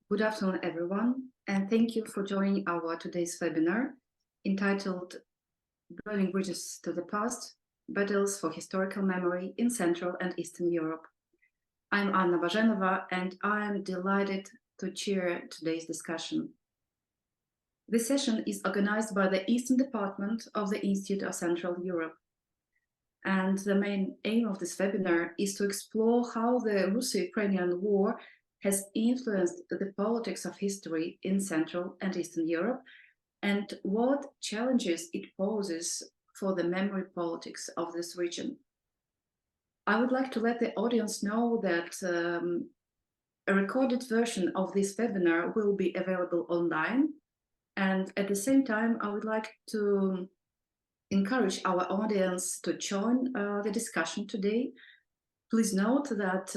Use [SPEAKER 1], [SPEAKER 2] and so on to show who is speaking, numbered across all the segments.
[SPEAKER 1] Good afternoon, everyone, and thank you for joining our today's webinar entitled Building Bridges to the Past, Battles for Historical Memory in Central and Eastern Europe. I'm Hanna Bazhenova, and I am delighted to chair today's discussion. This session is organized by the Eastern Department of the Institute of Central Europe. And the main aim of this webinar is to explore how the Russo-Ukrainian War has influenced the politics of history in Central and Eastern Europe, and what challenges it poses for the memory politics of this region. I would like to let the audience know that a recorded version of this webinar will be available online, and at the same time, I would like to encourage our audience to join the discussion today. Please note that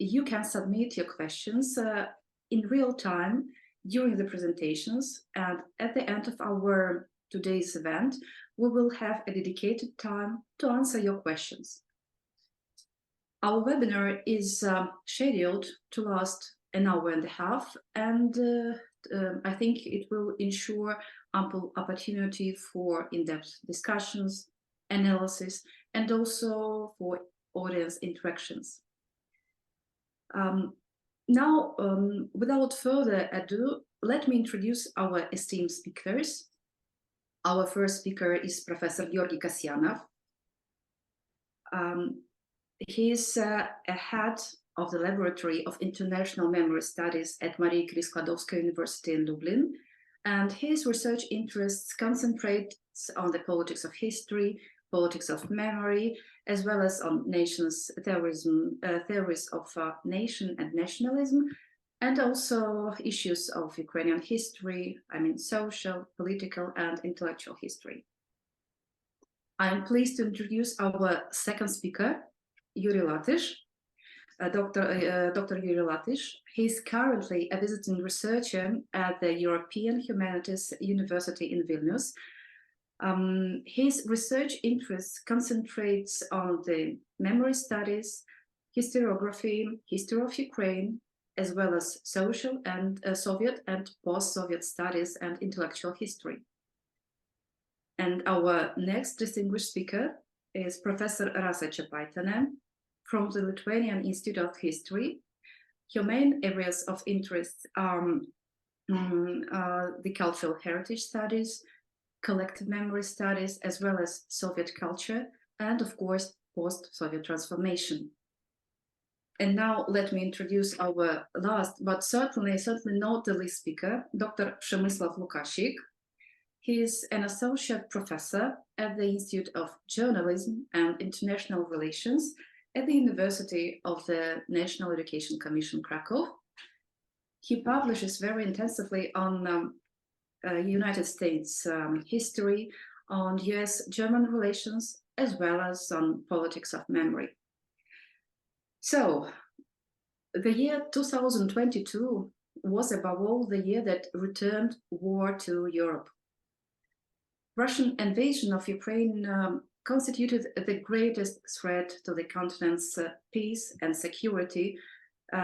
[SPEAKER 1] you can submit your questions in real time during the presentations, and at the end of our today's event, we will have a dedicated time to answer your questions. Our webinar is scheduled to last an hour and a half, and I think it will ensure ample opportunity for in-depth discussions, analysis, and also for audience interactions. Now, without further ado, let me introduce our esteemed speakers. Our first speaker is Professor Georgiy Kasianov. He is a head of the Laboratory of International Memory Studies at Curie-Skłodowska University in Lublin, and his research interests concentrate on the politics of history, politics of memory, as well as on nations, terrorism, theories of nation and nationalism, and also issues of Ukrainian history, social, political, and intellectual history. I am pleased to introduce our second speaker, Yurii Latysh, Dr. Yurii Latysh. He is currently a visiting researcher at the European Humanities University in Vilnius. His research interests concentrates on the memory studies, historiography, history of Ukraine, as well as social and Soviet and post-Soviet studies and intellectual history. And our next distinguished speaker is Professor Rasa Čepaitienė from the Lithuanian Institute of History. Her main areas of interest are the cultural heritage studies, collective memory studies, as well as Soviet culture, and of course, post-Soviet transformation. And now let me introduce our last, but certainly not the least speaker, Dr. Przemysław Łukasik. He is an associate professor at the Institute of Journalism and International Relations at the University of the National Education Commission, Krakow. He publishes very intensively on United States history, on US-German relations, as well as on politics of memory. So, the year 2022 was above all the year that returned war to Europe. Russian invasion of Ukraine constituted the greatest threat to the continent's peace and security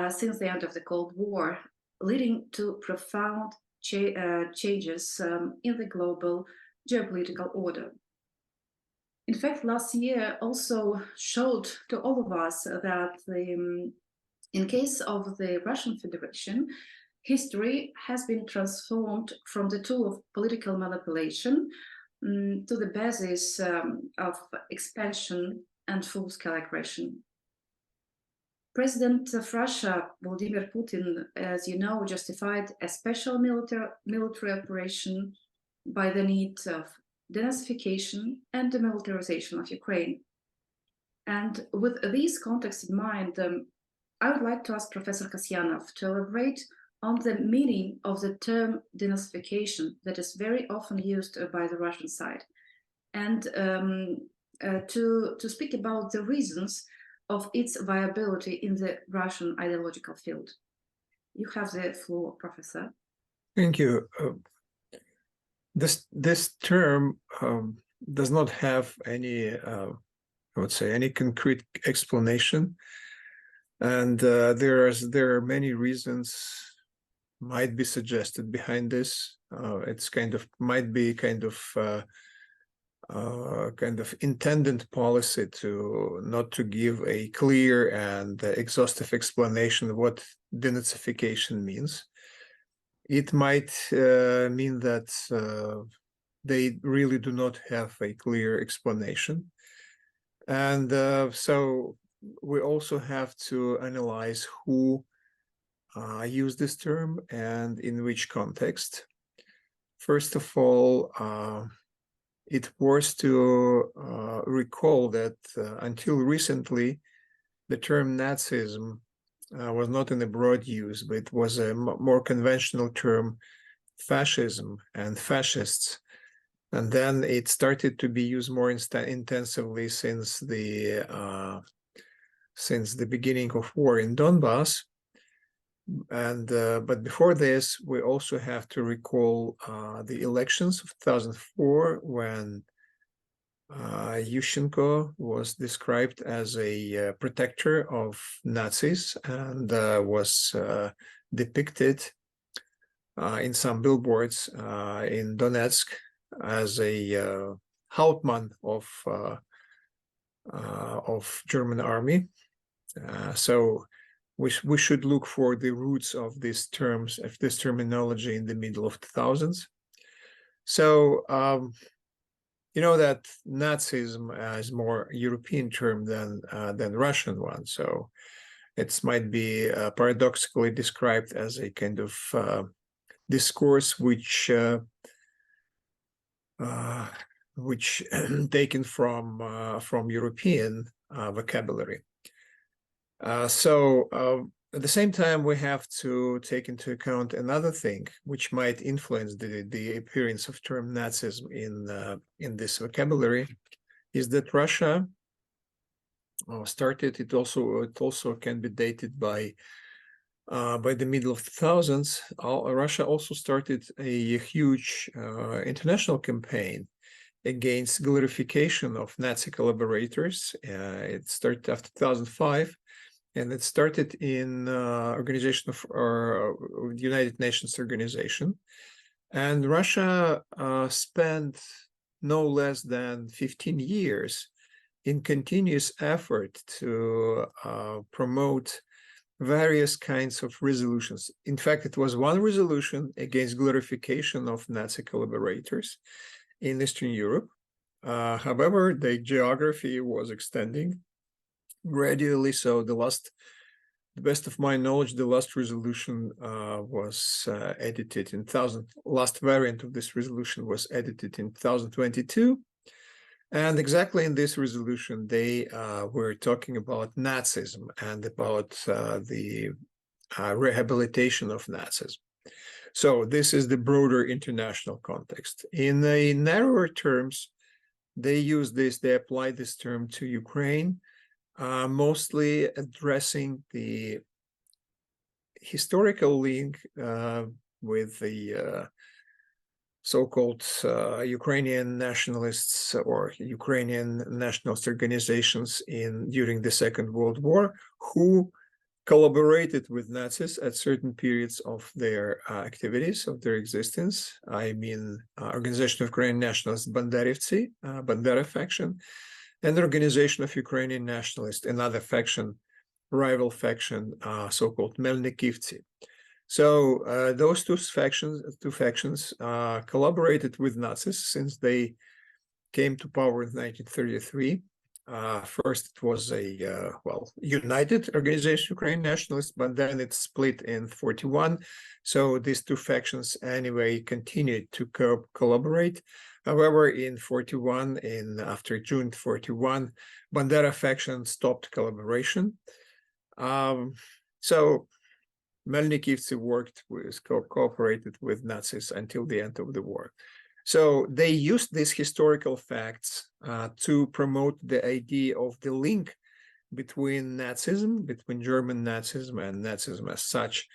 [SPEAKER 1] since the end of the Cold War, leading to profound changes in the global geopolitical order. In fact, last year also showed to all of us that in case of the Russian Federation, history has been transformed from the tool of political manipulation to the basis of expansion and full-scale aggression. President of Russia, Vladimir Putin, as you know, justified a special military operation by the need of denazification and demilitarization of Ukraine. And with this context in mind, I would like to ask Professor Kasianov to elaborate on the meaning of the term denazification that is very often used by the Russian side, and to speak about the reasons of its viability in the Russian ideological field. You have the floor, Professor.
[SPEAKER 2] Thank you. This term does not have any, I would say, any concrete explanation, and there are many reasons might be suggested behind this. It's might be kind of intended policy to not to give a clear and exhaustive explanation of what denazification means. It might mean that they really do not have a clear explanation. And so we also have to analyze who used this term and in which context. First of all, it was to recall that until recently, the term Nazism was not in a broad use, but it was a more conventional term, fascism and fascists. And then it started to be used more intensively since the beginning of war in Donbass. And but before this, we also have to recall the elections of 2004, when Yushchenko was described as a protector of Nazis and was depicted in some billboards in Donetsk as a Hauptmann of German army. So we should look for the roots of these terms, of this terminology in the middle of the 2000s. So you know that Nazism is more European term than Russian one. So it might be paradoxically described as a kind of discourse which taken from European vocabulary. So at the same time, we have to take into account another thing which might influence the appearance of term Nazism in this vocabulary, is that Russia started. It also can be dated by the middle of the 2000s. Russia also started a huge international campaign against glorification of Nazi collaborators. It started after 2005. And it started in organization of the United Nations organization. And Russia spent no less than 15 years in continuous effort to promote various kinds of resolutions. In fact, it was one resolution against glorification of Nazi collaborators in Eastern Europe. However, the geography was extending gradually. So the best of my knowledge, the last resolution was edited in last variant of this resolution was edited in 2022. And exactly in this resolution, they were talking about Nazism and about the rehabilitation of Nazism. So this is the broader international context. In the narrower terms, they applied this term to Ukraine, mostly addressing the historical link with the so-called Ukrainian nationalists or Ukrainian nationalist organizations during the Second World War, who collaborated with Nazis at certain periods of their activities, of their existence. I mean, Organization of Ukrainian Nationalists, Banderivtsi, Bandera faction, and the Organization of Ukrainian Nationalists, another faction, rival faction, so-called Melnikivtsi. So those two factions collaborated with Nazis since they came to power in 1933. First, it was a united Organization of Ukrainian Nationalists, but then it split in 1941. So these two factions anyway continued to collaborate. However, in 1941, after June 1941, Bandera faction stopped collaboration. So Melnikivtsi cooperated with Nazis until the end of the war. So they used these historical facts to promote the idea of the link between Nazism, between German Nazism and Nazism as such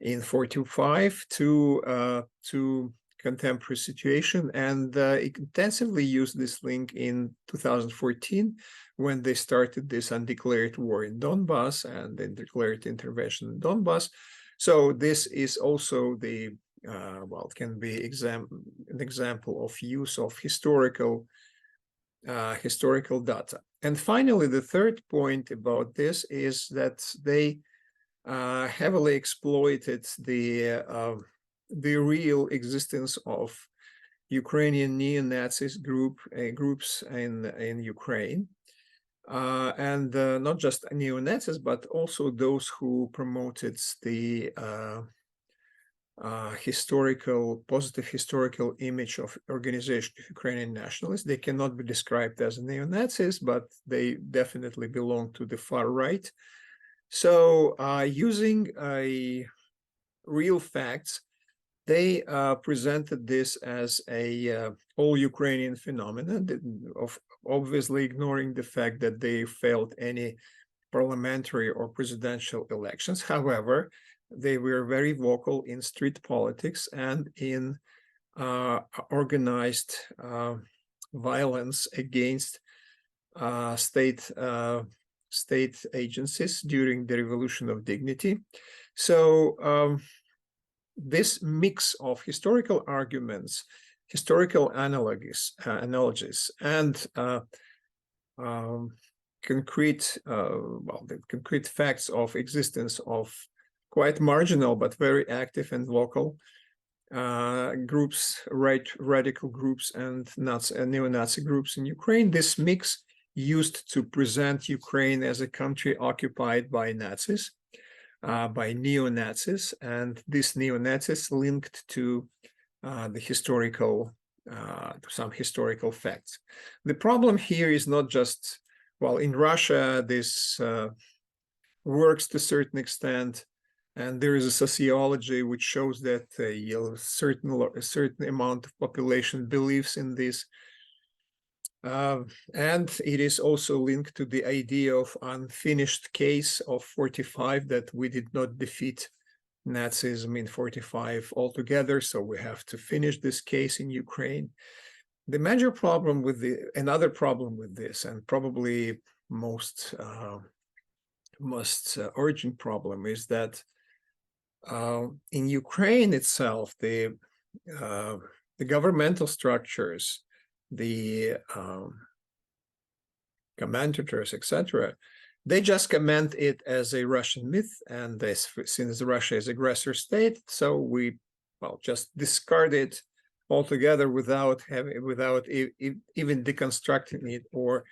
[SPEAKER 2] in 1945 to contemporary situation, and intensively used this link in 2014 when they started this undeclared war in Donbass and the declared intervention in Donbass. So this is also the well, it can be an example of use of historical data. And finally, the third point about this is that they heavily exploited the real existence of Ukrainian neo-Nazis groups in Ukraine, and not just neo-Nazis, but also those who promoted the positive historical image of organization of Ukrainian nationalists. They cannot be described as neo-Nazis, but they definitely belong to the far right. So using real facts, they presented this as a all Ukrainian phenomenon, obviously ignoring the fact that they failed any parliamentary or presidential elections. However, they were very vocal in street politics and in organized violence against state agencies during the Revolution of Dignity. So this mix of historical arguments, historical analogies, and concrete, the concrete facts of existence of quite marginal but very active and vocal groups, radical groups, and neo-Nazi groups in Ukraine. This mix used to present Ukraine as a country occupied by Nazis, by neo-Nazis, and these neo-Nazis linked to the historical, some historical facts. The problem here is not just, well, in Russia, this works to a certain extent, and there is a sociology which shows that a certain amount of population believes in this. And it is also linked to the idea of unfinished case of 45, that we did not defeat Nazism in 45 altogether, so we have to finish this case in Ukraine. The major problem with another problem with this, and probably most urgent problem, is that in Ukraine itself, the governmental structures, the commentators, etc., they just comment it as a Russian myth, and since Russia is aggressor state, so we, well, just discard it altogether without even deconstructing it or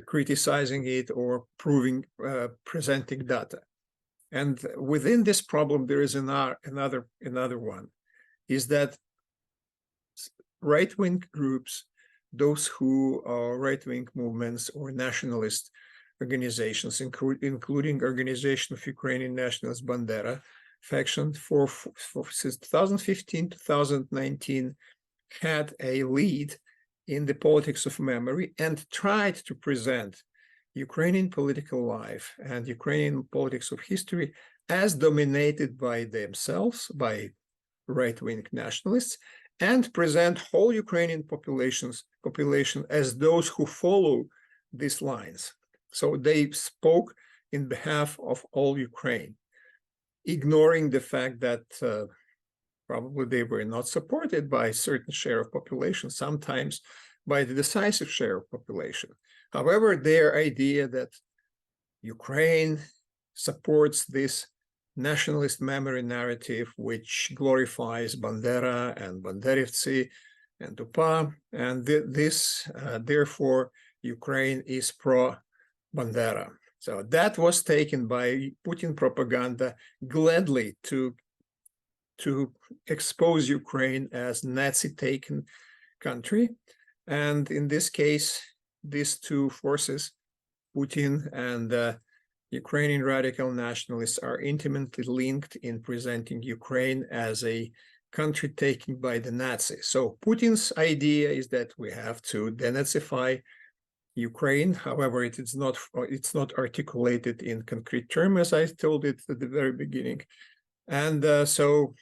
[SPEAKER 2] criticizing it or presenting data. And within this problem, there is another one, is that right-wing groups, those who are right-wing movements or nationalist organizations, including Organization of Ukrainian Nationalists Bandera faction, since 2015 to 2019, had a lead in the politics of memory and tried to present Ukrainian political life and Ukrainian politics of history as dominated by themselves, by right-wing nationalists, and present whole Ukrainian population as those who follow these lines. So they spoke in behalf of all Ukraine, ignoring the fact that probably they were not supported by a certain share of population, sometimes by the decisive share of population. However, their idea that Ukraine supports this nationalist memory narrative, which glorifies Bandera and Banderivtsi and UPA, and therefore Ukraine is pro-Bandera. So that was taken by Putin propaganda gladly to expose Ukraine as Nazi-taken country. And in this case, these two forces, Putin and Ukrainian radical nationalists, are intimately linked in presenting Ukraine as a country taken by the Nazis. So Putin's idea is that we have to denazify Ukraine. However, it's not articulated in concrete terms, as I told it at the very beginning. And so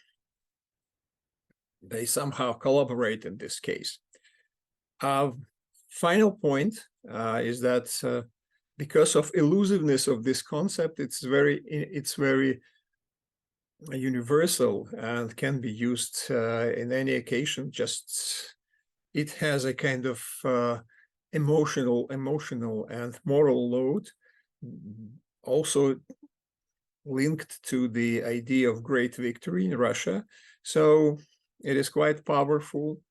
[SPEAKER 2] they somehow collaborate in this case. Final point is that because of elusiveness of this concept, it's very universal and can be used in any occasion. Just it has a kind of emotional and moral load, also linked to the idea of great victory in Russia. So it is quite powerful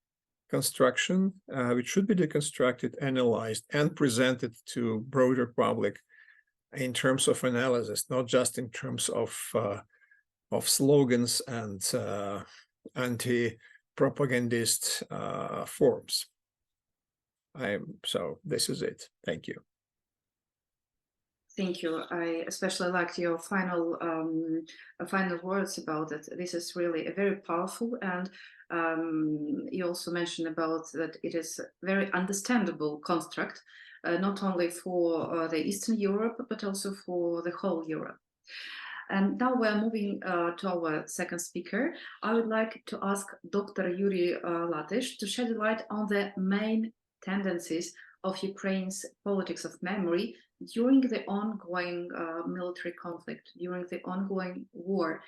[SPEAKER 2] construction, which should be deconstructed, analyzed, and presented to broader public in terms of analysis, not just in terms of slogans and anti-propagandist forms. So this is it. Thank you.
[SPEAKER 1] Thank you. I especially liked your final words about it. This is really a very powerful, and you also mentioned about that it is a very understandable construct, not only for the Eastern Europe, but also for the whole Europe. And now we're moving to our second speaker. I would like to ask Dr. Yurii Latysh to shed light on the main tendencies of Ukraine's politics of memory during the ongoing military conflict, during the ongoing war.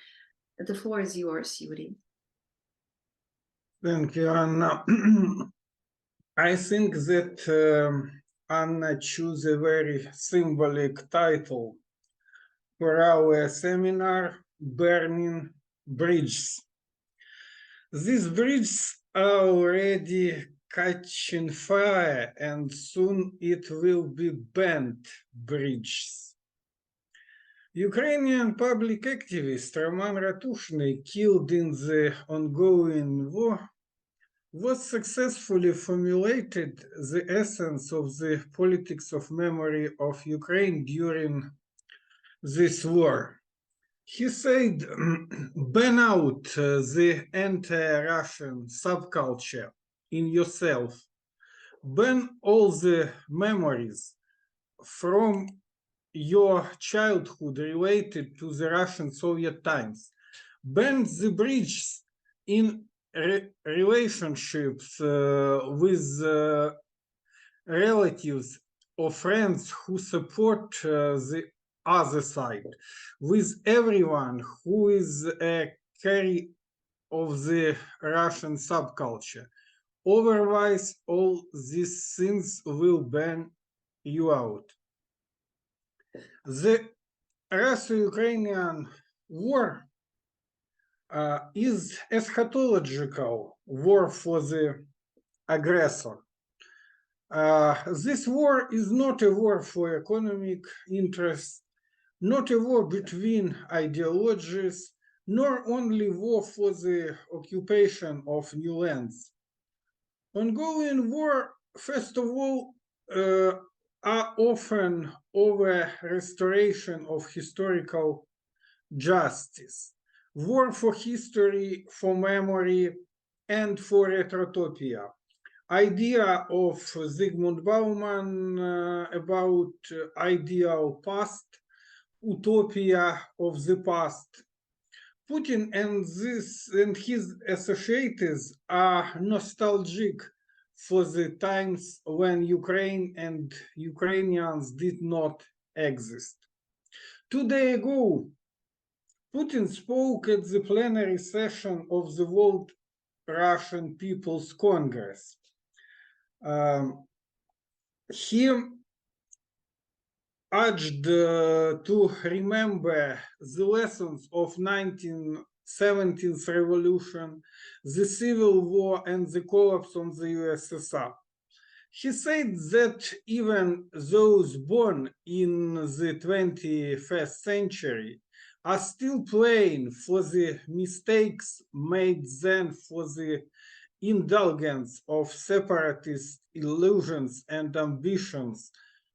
[SPEAKER 1] The floor is yours, Yurii.
[SPEAKER 3] Thank you, Anna. I think that Anna chose a very symbolic title for our seminar, Burning Bridges. These bridges are already catching fire, and soon it will be burnt bridges. Ukrainian public activist Roman Ratushny, killed in the ongoing war, was successfully formulated the essence of the politics of memory of Ukraine during this war. He said, burn out the anti-Russian subculture in yourself. Burn all the memories from your childhood related to the Russian Soviet times. Burn the bridges in relationships with relatives or friends who support the other side, with everyone who is a carrier of the Russian subculture. Otherwise, all these things will burn you out. The Russo-Ukrainian war is eschatological war for the aggressor. This war is not a war for economic interests, not a war between ideologies, nor only war for the occupation of new lands. Ongoing war, first of all, are often over restoration of historical justice, war for history, for memory, and for retrotopia. Idea of Zygmunt Bauman about ideal past, utopia of the past. Putin and his associates are nostalgic for the times when Ukraine and Ukrainians did not exist. 2 days ago, Putin spoke at the plenary session of the World Russian People's Congress. He urged to remember the lessons of 1917th revolution, the Civil War, and the collapse of the USSR. He said that even those born in the 21st century are still playing for the mistakes made then, for the indulgence of separatist illusions and ambitions,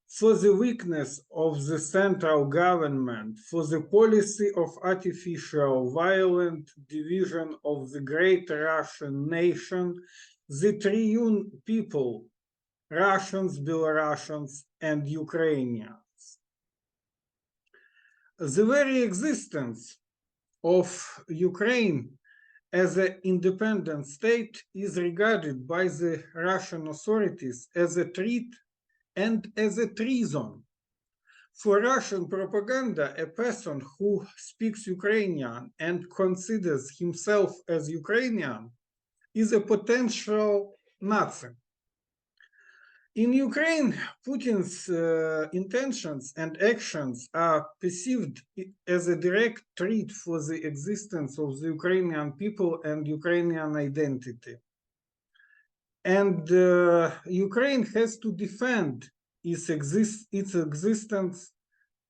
[SPEAKER 3] for the weakness of the central government, for the policy of artificial violent division of the great Russian nation, the triune people, Russians, Belarusians, and Ukrainians. The very existence of Ukraine as an independent state is regarded by the Russian authorities as a threat and as a treason. For Russian propaganda, a person who speaks Ukrainian and considers himself as Ukrainian is a potential Nazi. In Ukraine, Putin's intentions and actions are perceived as a direct threat for the existence of the Ukrainian people and Ukrainian identity. And Ukraine has to defend its existence,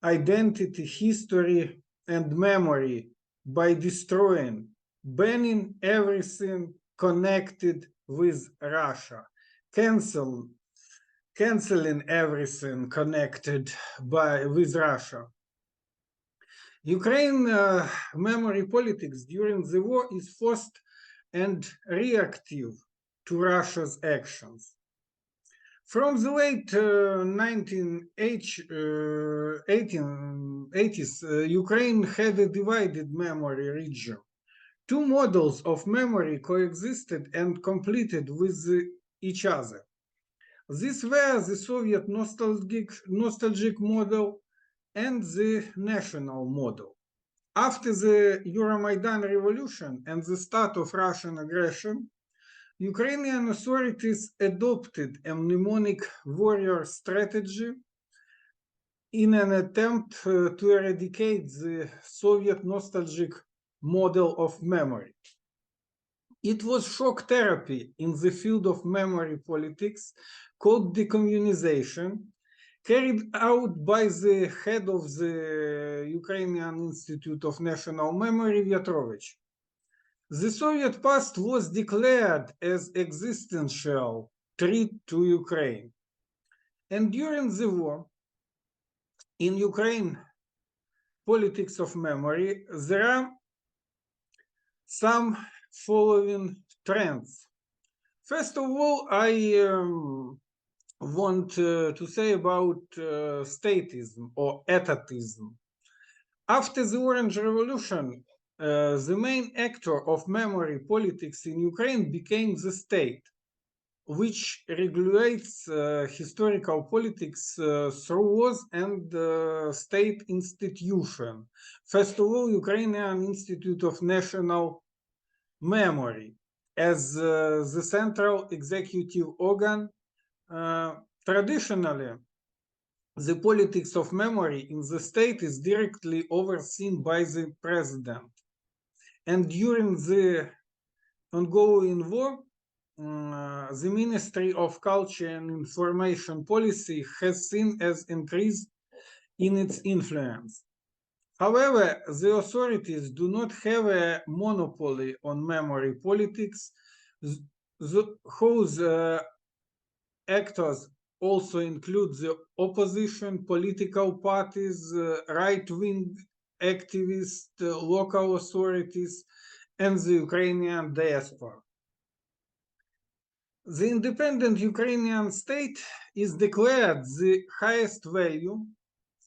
[SPEAKER 3] identity, history, and memory by destroying, banning everything connected with Russia, canceling everything connected with Russia. Ukraine memory politics during the war is forced and reactive to Russia's actions. From the late 1880s, Ukraine had a divided memory region. Two models of memory coexisted and completed with each other. These were the Soviet nostalgic model and the national model. After the Euromaidan revolution and the start of Russian aggression, Ukrainian authorities adopted a mnemonic warrior strategy in an attempt to eradicate the Soviet nostalgic model of memory. It was shock therapy in the field of memory politics called decommunization, carried out by the head of the Ukrainian Institute of National Memory, Vyatrovich. The Soviet past was declared as existential threat to Ukraine. And during the war, in Ukraine politics of memory, there are some following trends. First of all, I want to say about statism or etatism. After the Orange Revolution, the main actor of memory politics in Ukraine became the state, which regulates historical politics through laws and state institutions. First of all, Ukrainian Institute of National Memory as the central executive organ. Traditionally, the politics of memory in the state is directly overseen by the president. And during the ongoing war, the Ministry of Culture and Information Policy has seen an increase in its influence. However, the authorities do not have a monopoly on memory politics, whose actors also include the opposition, political parties, right-wing activists, local authorities, and the Ukrainian diaspora. The independent Ukrainian state is declared the highest value,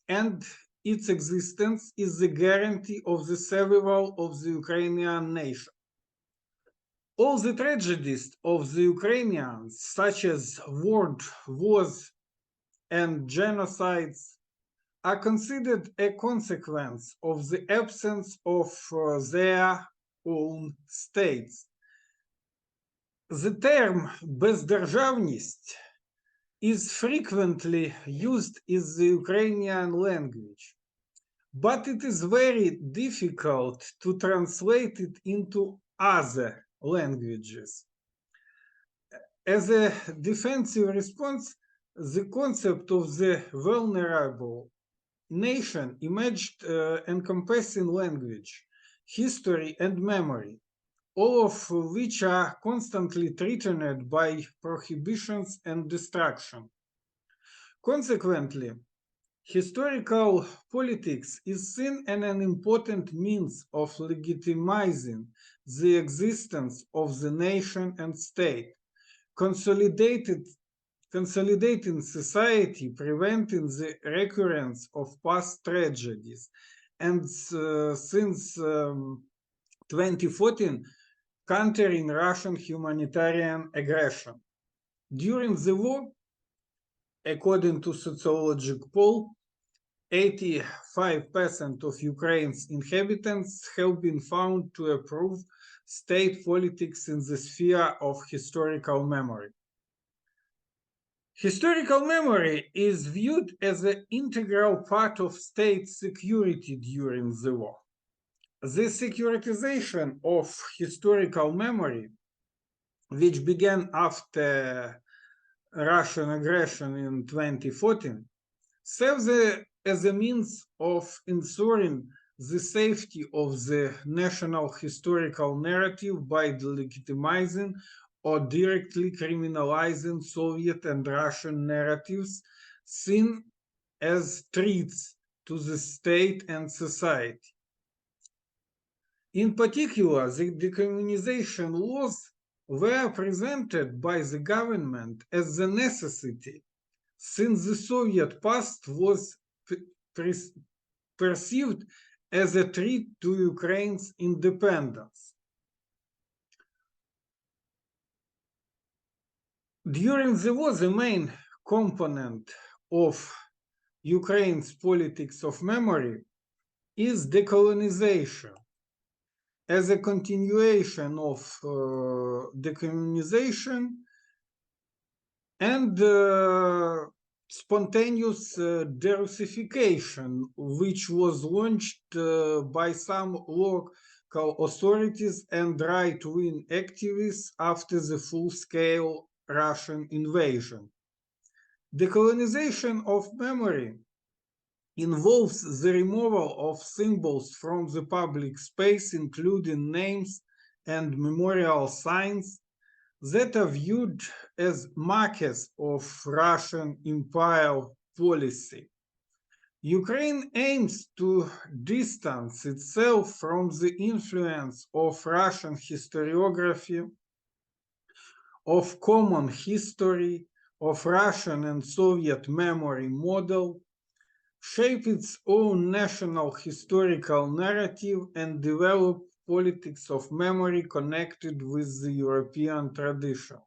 [SPEAKER 3] and its existence is the guarantee of the survival of the Ukrainian nation. All the tragedies of the Ukrainians, such as wars, and genocides, are considered a consequence of the absence of their own states. The term "бездержавність" is frequently used in the Ukrainian language, but it is very difficult to translate it into other languages. As a defensive response, the concept of the vulnerable nation emerged encompassing language, history, and memory, all of which are constantly threatened by prohibitions and destruction. Consequently, historical politics is seen as an important means of legitimizing the existence of the nation and state, consolidating society, preventing the recurrence of past tragedies, and since 2014, countering Russian humanitarian aggression. During the war, according to sociological poll, 85% of Ukraine's inhabitants have been found to approve state politics in the sphere of historical memory. Historical memory is viewed as an integral part of state security during the war. The securitization of historical memory, which began after Russian aggression in 2014, serves as a means of ensuring the safety of the national historical narrative by delegitimizing or directly criminalizing Soviet and Russian narratives seen as threats to the state and society. In particular, the decommunization laws were presented by the government as a necessity, since the Soviet past was perceived as a threat to Ukraine's independence. During the war, the main component of Ukraine's politics of memory is decolonization. As a continuation of decommunization and spontaneous derussification, which was launched by some local authorities and right-wing activists after the full-scale Russian invasion. Decolonization of memory involves the removal of symbols from the public space, including names and memorial signs that are viewed as markers of Russian imperial policy. Ukraine aims to distance itself from the influence of Russian historiography, of common history, of Russian and Soviet memory model, shape its own national historical narrative, and develop politics of memory connected with the European tradition.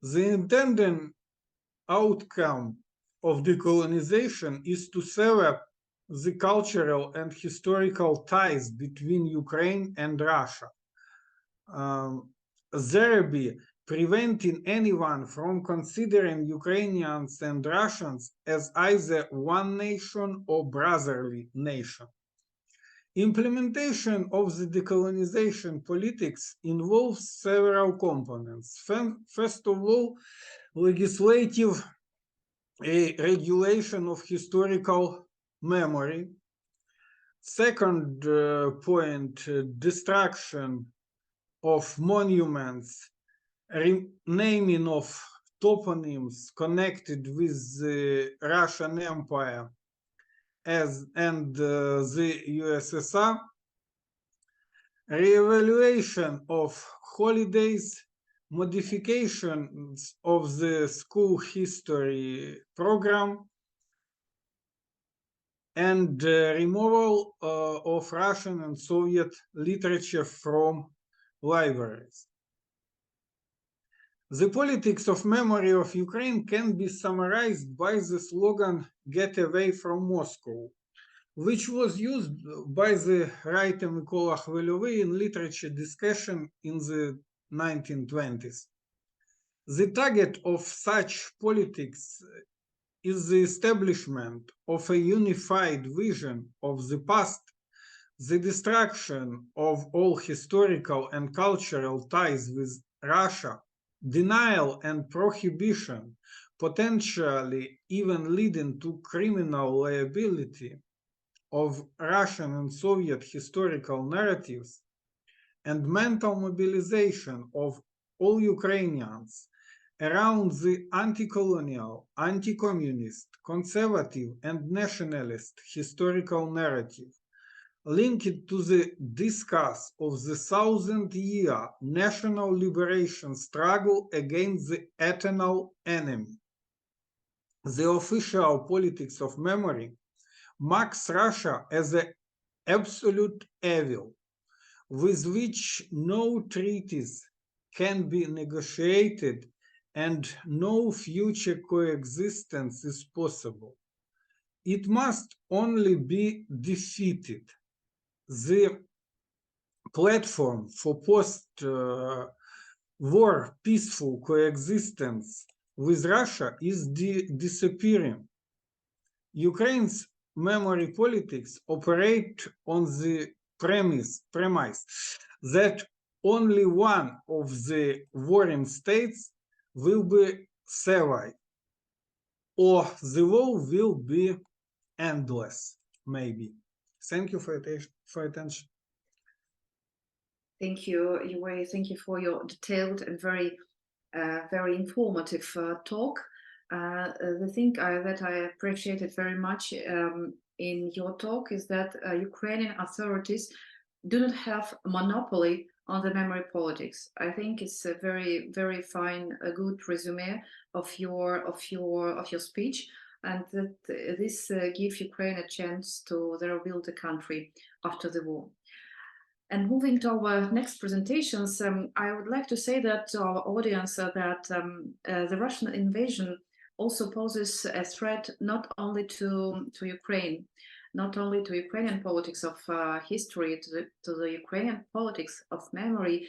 [SPEAKER 3] The intended outcome of decolonization is to sever the cultural and historical ties between Ukraine and Russia, thereby preventing anyone from considering Ukrainians and Russians as either one nation or brotherly nation. Implementation of the decolonization politics involves several components. First of all, legislative regulation of historical memory. Second point, destruction of monuments, renaming of toponyms connected with the Russian Empire and the USSR, reevaluation of holidays, modifications of the school history program, and removal of Russian and Soviet literature from libraries. The politics of memory of Ukraine can be summarized by the slogan "Get away from Moscow," which was used by the writer Mykola Khvelyovy in literature discussion in the 1920s. The target of such politics is the establishment of a unified vision of the past, the destruction of all historical and cultural ties with Russia, denial and prohibition, potentially even leading to criminal liability of Russian and Soviet historical narratives, and mental mobilization of all Ukrainians around the anti-colonial, anti-communist, conservative, and nationalist historical narrative, linked to the discourse of the thousand-year national liberation struggle against the eternal enemy. The official politics of memory marks Russia as an absolute evil, with which no treaties can be negotiated and no future coexistence is possible. it must only be defeated. The platform for post-war peaceful coexistence with Russia is disappearing. Ukraine's memory politics operate on the premise that only one of the warring states will be survive, or the war will be endless, maybe. Thank you for attention.
[SPEAKER 1] Thank you, Yurii. Thank you for your detailed and very informative talk. The thing that I appreciated very much in your talk is that Ukrainian authorities do not have a monopoly on the memory politics. I think it's a very fine, a good resume of your speech, and that this gives Ukraine a chance to rebuild the country after the war. And moving to our next presentations, I would like to say that to our audience that the Russian invasion also poses a threat not only to Ukraine, not only to Ukrainian politics of history, to the Ukrainian politics of memory.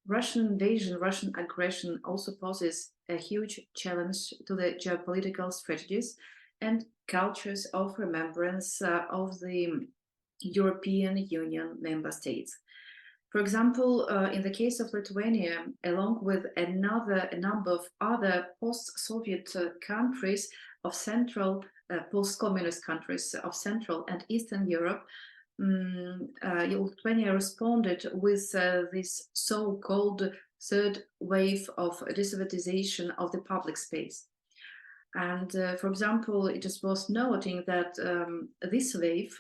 [SPEAKER 1] Russian invasion, Russian aggression also poses a huge challenge to the geopolitical strategies and cultures of remembrance of the European Union member states. For example, in the case of Lithuania, along with a number of other post-Soviet countries of Central, post-communist countries of Central and Eastern Europe, Lithuania responded with this so-called third wave of desovietization of the public space. And for example, it is worth noting that this wave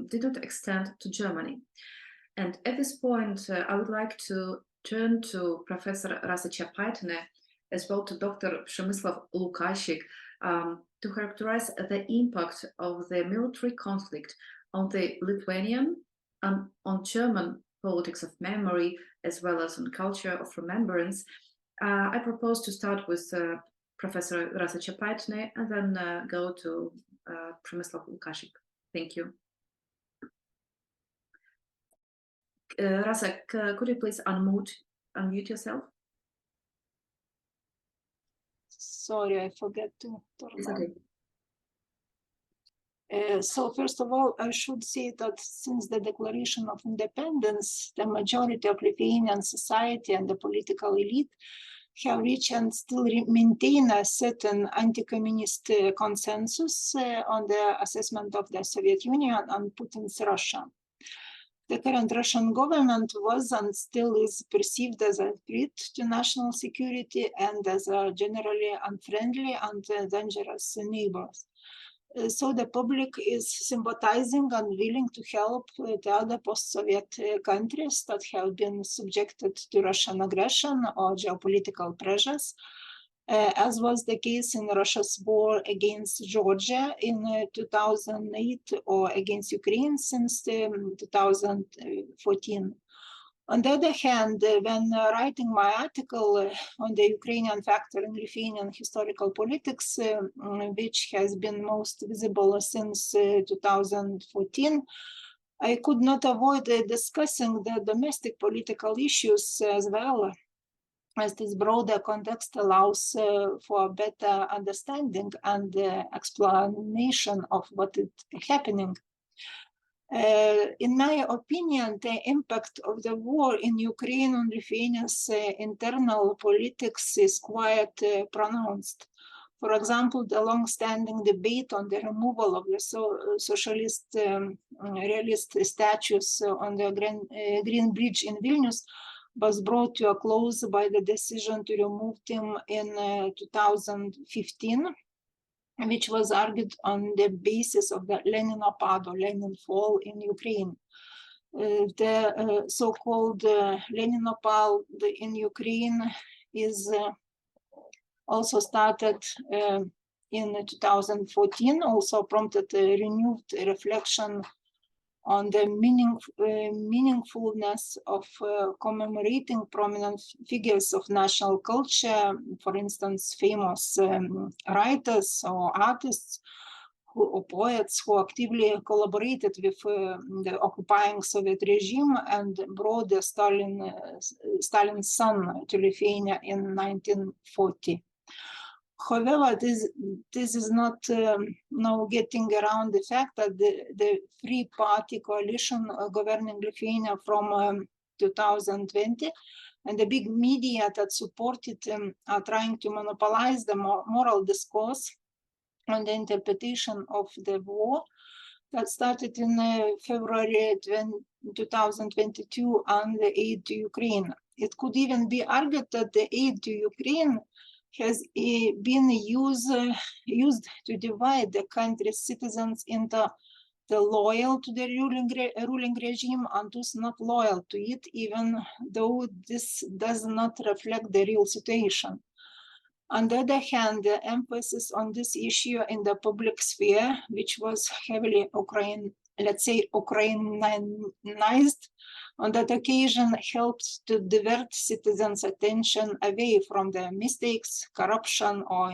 [SPEAKER 1] did not extend to Germany. And at this point, I would like to turn to Professor Rasa Čepaitienė, as well to Dr. Przemysław Łukasik, to characterize the impact of the military conflict on the Lithuanian and on German politics of memory, as well as on culture of remembrance. I propose to start with Professor Rasa Čepaitienė and then go to Przemysław Łukasik. Thank you. Rasa, could you please unmute yourself?
[SPEAKER 4] Sorry, I forgot to turn
[SPEAKER 1] It's
[SPEAKER 4] on.
[SPEAKER 1] okay.
[SPEAKER 4] So first of all, I should say that since the Declaration of Independence, the majority of Lithuanian society and the political elite have reached and still maintain a certain anti-communist consensus on the assessment of the Soviet Union and Putin's Russia. The current Russian government was and still is perceived as a threat to national security and as a generally unfriendly and dangerous neighbor. So the public is sympathizing and willing to help the other post-Soviet countries that have been subjected to Russian aggression or geopolitical pressures, as was the case in Russia's war against Georgia in 2008 or against Ukraine since 2014. On the other hand, when writing my article on the Ukrainian factor in Lithuanian historical politics, which has been most visible since 2014, I could not avoid discussing the domestic political issues as well, as this broader context allows for a better understanding and explanation of what is happening. In my opinion, the impact of the war in Ukraine on Lithuania's internal politics is quite pronounced. For example, the long-standing debate on the removal of the socialist realist statues on the Green Bridge in Vilnius was brought to a close by the decision to remove them in 2015, which was argued on the basis of the listopada, Lenin fall in Ukraine. The so-called listopada in Ukraine is also started in 2014, also prompted a renewed reflection on the meaningfulness of commemorating prominent figures of national culture, for instance, famous writers or artists or poets who actively collaborated with the occupying Soviet regime and brought the Stalin's son to Lithuania in 1940. However, this is not now getting around the fact that the three-party coalition governing Lithuania from 2020 and the big media that support it are trying to monopolize the moral discourse on the interpretation of the war that started in February 2022 on the aid to Ukraine. It could even be argued that the aid to Ukraine has been used to divide the country's citizens into the loyal to the ruling regime and those not loyal to it, even though this does not reflect the real situation. On the other hand, the emphasis on this issue in the public sphere, which was heavily Ukrainized on that occasion, helped to divert citizens' attention away from the mistakes, corruption, or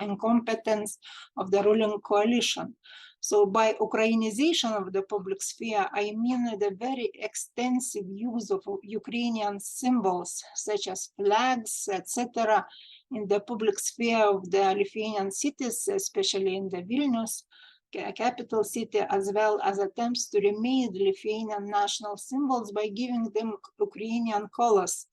[SPEAKER 4] incompetence of the ruling coalition. So by Ukrainization of the public sphere, I mean the very extensive use of Ukrainian symbols, such as flags, etc., in the public sphere of the Lithuanian cities, especially in the Vilnius capital city, as well as attempts to remake Lithuanian national symbols by giving them Ukrainian colors,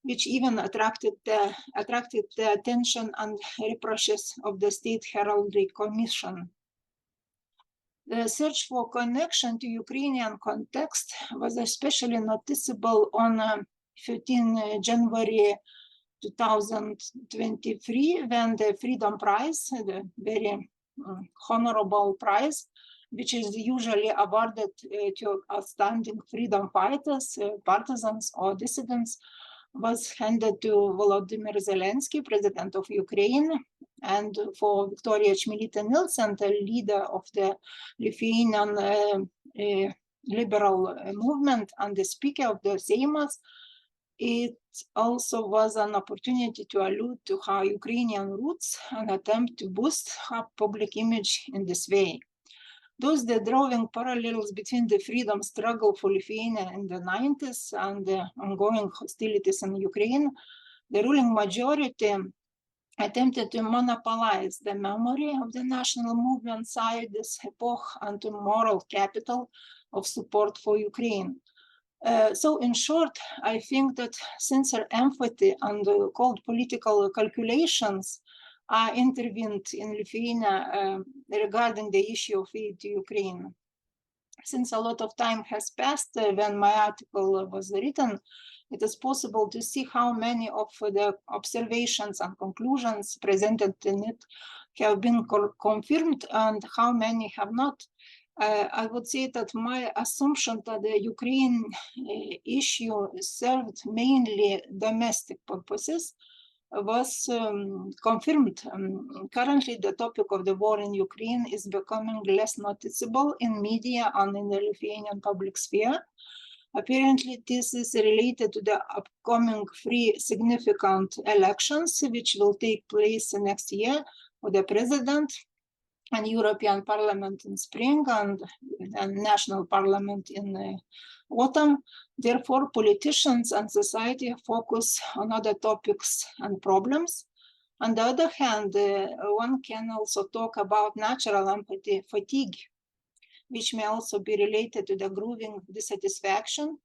[SPEAKER 4] which even attracted the attention and reproaches of the State Heraldry Commission. The search for connection to Ukrainian context was especially noticeable on 13 January 2023, when the Freedom Prize, the very honorable prize, which is usually awarded to outstanding freedom fighters, partisans, or dissidents, was handed to Volodymyr Zelensky, president of Ukraine, and for Victoria Chmilytė-Nilsen, the leader of the Lithuanian liberal movement and the speaker of the Seimas. It also was an opportunity to allude to her Ukrainian roots and attempt to boost her public image in this way. Thus, the drawing parallels between the freedom struggle for Lithuania in the 90s and the ongoing hostilities in Ukraine, the ruling majority attempted to monopolize the memory of the national movement side this epoch and to moral capital of support for Ukraine. So in short, I think that sincere empathy and cold political calculations are intervened in Lithuania regarding the issue of aid to Ukraine. Since a lot of time has passed when my article was written, it is possible to see how many of the observations and conclusions presented in it have been confirmed and how many have not. I would say that my assumption that the Ukraine issue served mainly domestic purposes was confirmed. Currently, the topic of the war in Ukraine is becoming less noticeable in media and in the Lithuanian public sphere. Apparently, this is related to the upcoming three significant elections, which will take place next year for the president and European Parliament in spring and national parliament in autumn. Therefore, politicians and society focus on other topics and problems. On the other hand, one can also talk about natural empathy fatigue, which may also be related to the growing dissatisfaction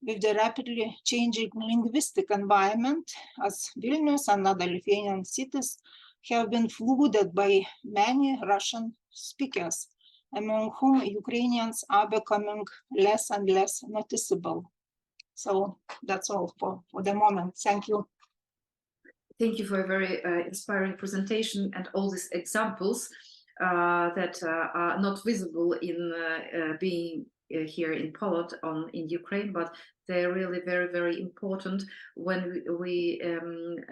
[SPEAKER 4] with the rapidly changing linguistic environment, as Vilnius and other Lithuanian cities have been flooded by many Russian speakers, among whom Ukrainians are becoming less and less noticeable. So that's all for the moment. Thank you.
[SPEAKER 1] Thank you for a very inspiring presentation and all these examples that are not visible in being here in Poland in Ukraine, but they're really very, very important when we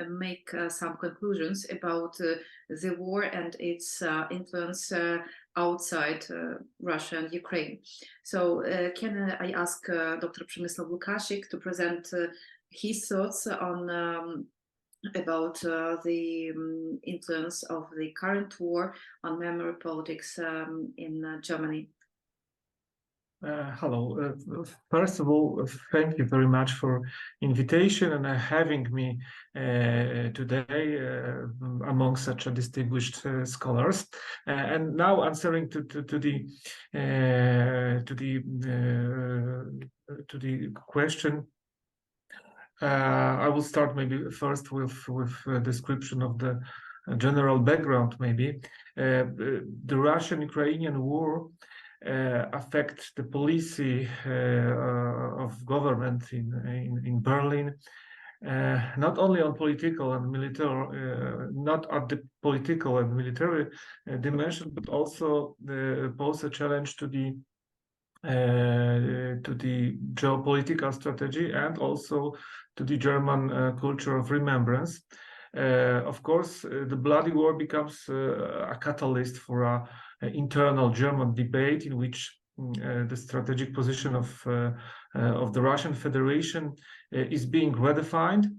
[SPEAKER 1] make some conclusions about the war and its influence outside Russia and Ukraine. So can I ask Dr. Przemysław Łukasik to present his thoughts on about the influence of the current war on memory politics in Germany.
[SPEAKER 5] Hello. First of all, thank you very much for invitation and having me today among such a distinguished scholars. And now answering to the question. I will start maybe first with a description of the general background. Maybe the Russian-Ukrainian war affect the policy of government in Berlin, not only on political and military, not at the political and military dimension, but also pose a challenge to the geopolitical strategy and also to the German culture of remembrance. Of course, the bloody war becomes a catalyst for an internal German debate in which the strategic position of the Russian Federation is being redefined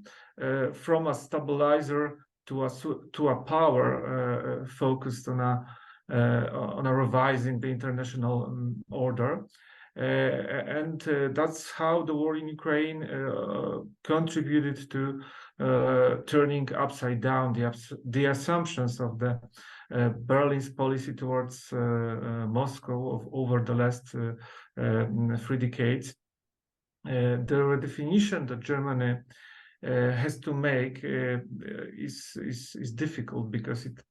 [SPEAKER 5] from a stabilizer to a power focused on a revising the international order. And that's how the war in Ukraine contributed to turning upside down the assumptions of the Berlin's policy towards Moscow over the last 3 decades. The redefinition that Germany has to make is difficult because it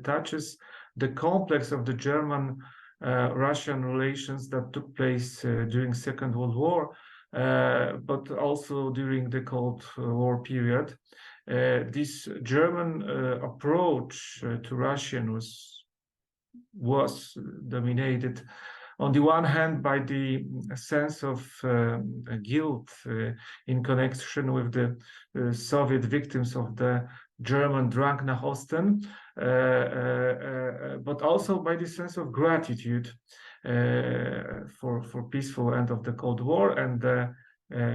[SPEAKER 5] touches the complex of the German-Russian relations that took place during Second World War, but also during the Cold War period. This German approach to Russian was dominated on the one hand by the sense of guilt in connection with the Soviet victims of the German Drang-nach-Osten, but also by the sense of gratitude for peaceful end of the Cold War and the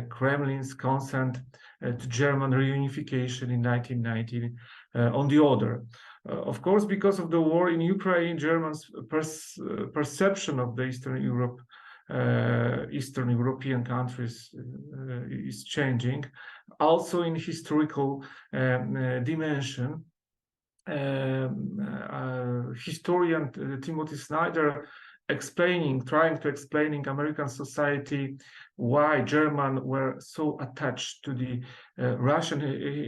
[SPEAKER 5] Kremlin's consent to German reunification in 1990 on the other. Of course, because of the war in Ukraine, Germans' perception of the Eastern European countries is changing. Also in historical dimension, historian Timothy Snyder trying to explain American society why Germans were so attached to the Russian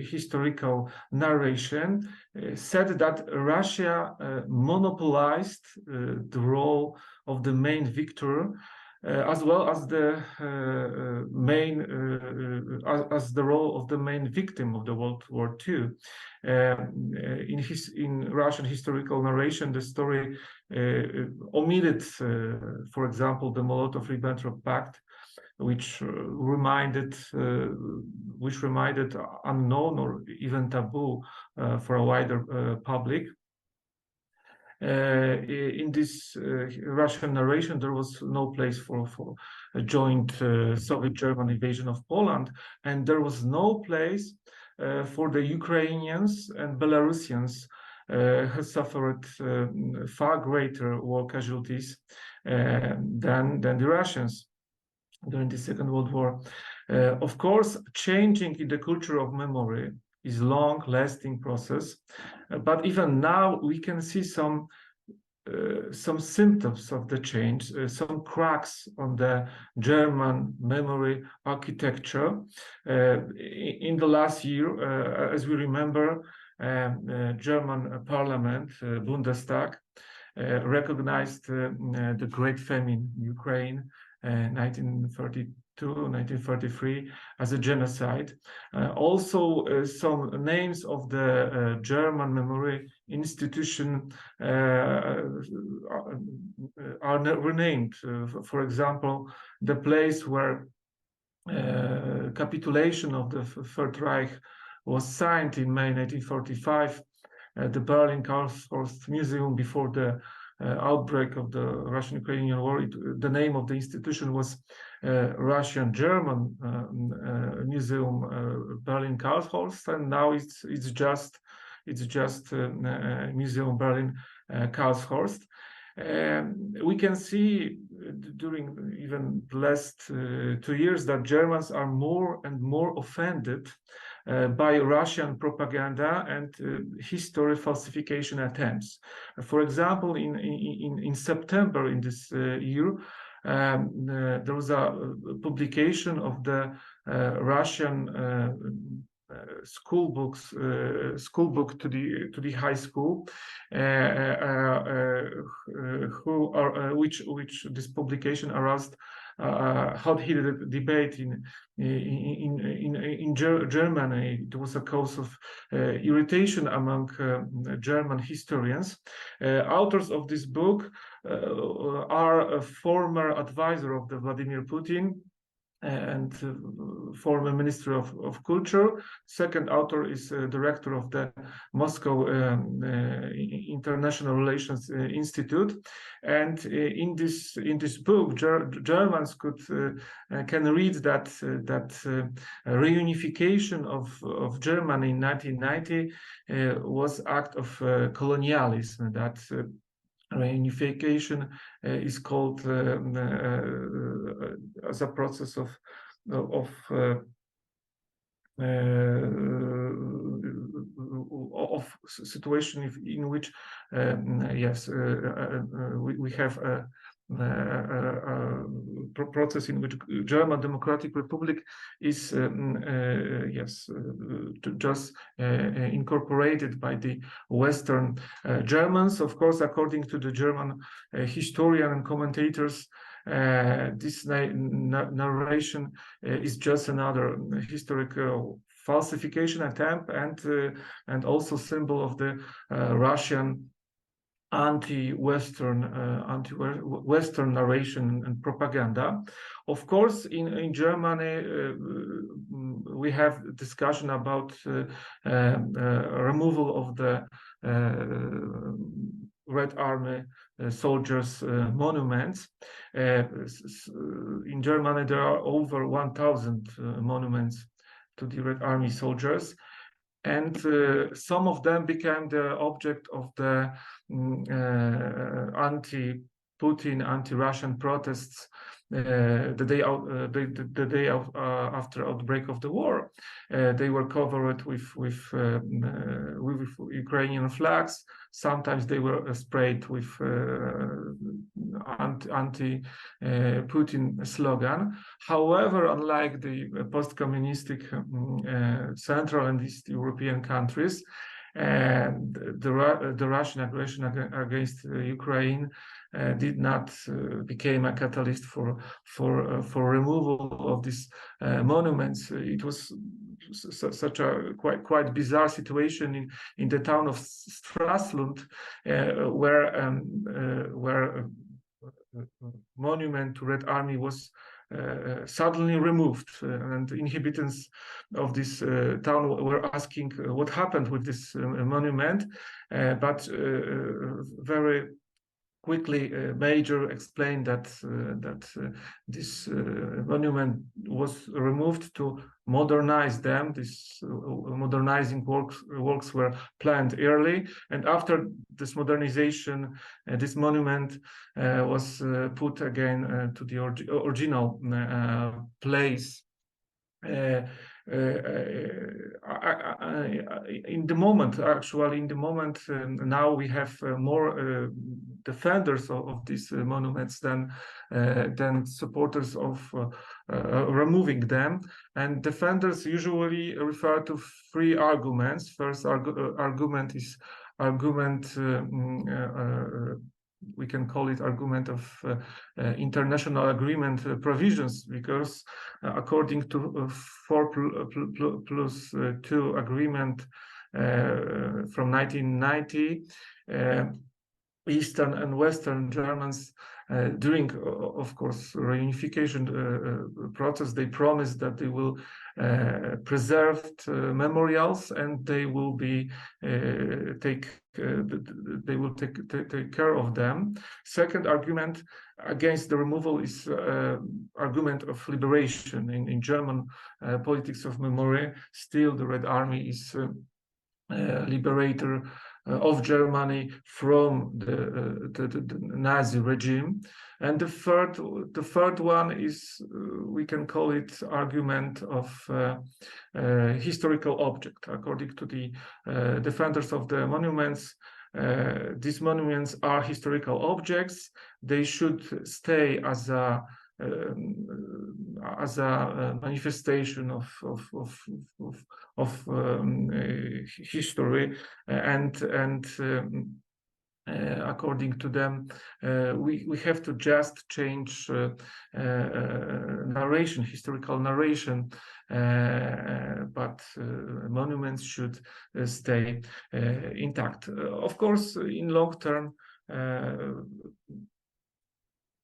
[SPEAKER 5] historical narration, said that Russia monopolized the role of the main victor, as well as the role of the main victim of the World War II. In Russian historical narration, the story omitted, for example, the Molotov-Ribbentrop Pact, which reminded unknown or even taboo for a wider public. In this Russian narration, there was no place for a joint Soviet-German invasion of Poland, and there was no place for the Ukrainians and Belarusians who suffered far greater war casualties than the Russians during the Second World War. Of course, changing in the culture of memory is a long-lasting process, but even now we can see some symptoms of the change, some cracks on the German memory architecture. In the last year, as we remember, German Parliament, Bundestag, recognized the Great Famine in Ukraine, 1932-1933, as a genocide. Also, some names of the German memory institution are renamed. For example, the place where capitulation of the Third Reich was signed in May 1945. The Berlin Karlshorst Museum, before the outbreak of the Russian-Ukrainian War, the name of the institution was Russian-German Museum Berlin Karlshorst, and now it's just Museum Berlin Karlshorst. We can see during even the last 2 years that Germans are more and more offended by Russian propaganda and history falsification attempts. For example, in September in this year, there was a publication of the Russian school book to the high school, which this publication aroused hot-heated debate in Germany. It was a cause of irritation among German historians. Authors of this book are a former advisor of the Vladimir Putin and former Minister of Culture. Second author is director of the Moscow International Relations Institute. And in this book, Germans can read that reunification of Germany in 1990 was act of colonialism. That reunification is called as a process of situation in which we have a process in which German Democratic Republic is just incorporated by the Western Germans. Of course, according to the German historian and commentators, this narration is just another historical falsification attempt and also symbol of the Russian anti-Western narration and propaganda. Of course, in Germany, we have discussion about removal of the Red Army soldiers' monuments. In Germany, there are over 1,000 monuments to the Red Army soldiers, and some of them became the object of the anti-Putin, anti-Russian protests the day after outbreak of the war. They were covered with Ukrainian flags. Sometimes they were sprayed with anti-Putin slogan. However, unlike the post-communistic Central and East European countries, and the Russian aggression against Ukraine did not become a catalyst for removal of these monuments. It was such a quite bizarre situation in the town of Stralsund, where monument to Red Army was suddenly removed, and the inhabitants of this town were asking what happened with this monument, but very quickly Major explained that this monument was removed to modernize them. This modernizing works were planned early, and after this modernization, this monument was put again to the original place. In the moment, now we have more defenders of these monuments than supporters of removing them. And defenders usually refer to three arguments. First argument is we can call it argument of international agreement provisions, because according to 4+2 agreement from 1990, Eastern and Western Germans during, of course, reunification process, they promised that they will preserve memorials and they will be take care of them. Second argument against the removal is argument of liberation. In German politics of memory, still the Red Army is liberator of Germany from the Nazi regime. And the third one is, we can call it argument of historical object. According to the defenders of the monuments, these monuments are historical objects. They should stay as a manifestation of history, and according to them, we have to just change narration, historical narration, but monuments should stay intact. Of course, in long term,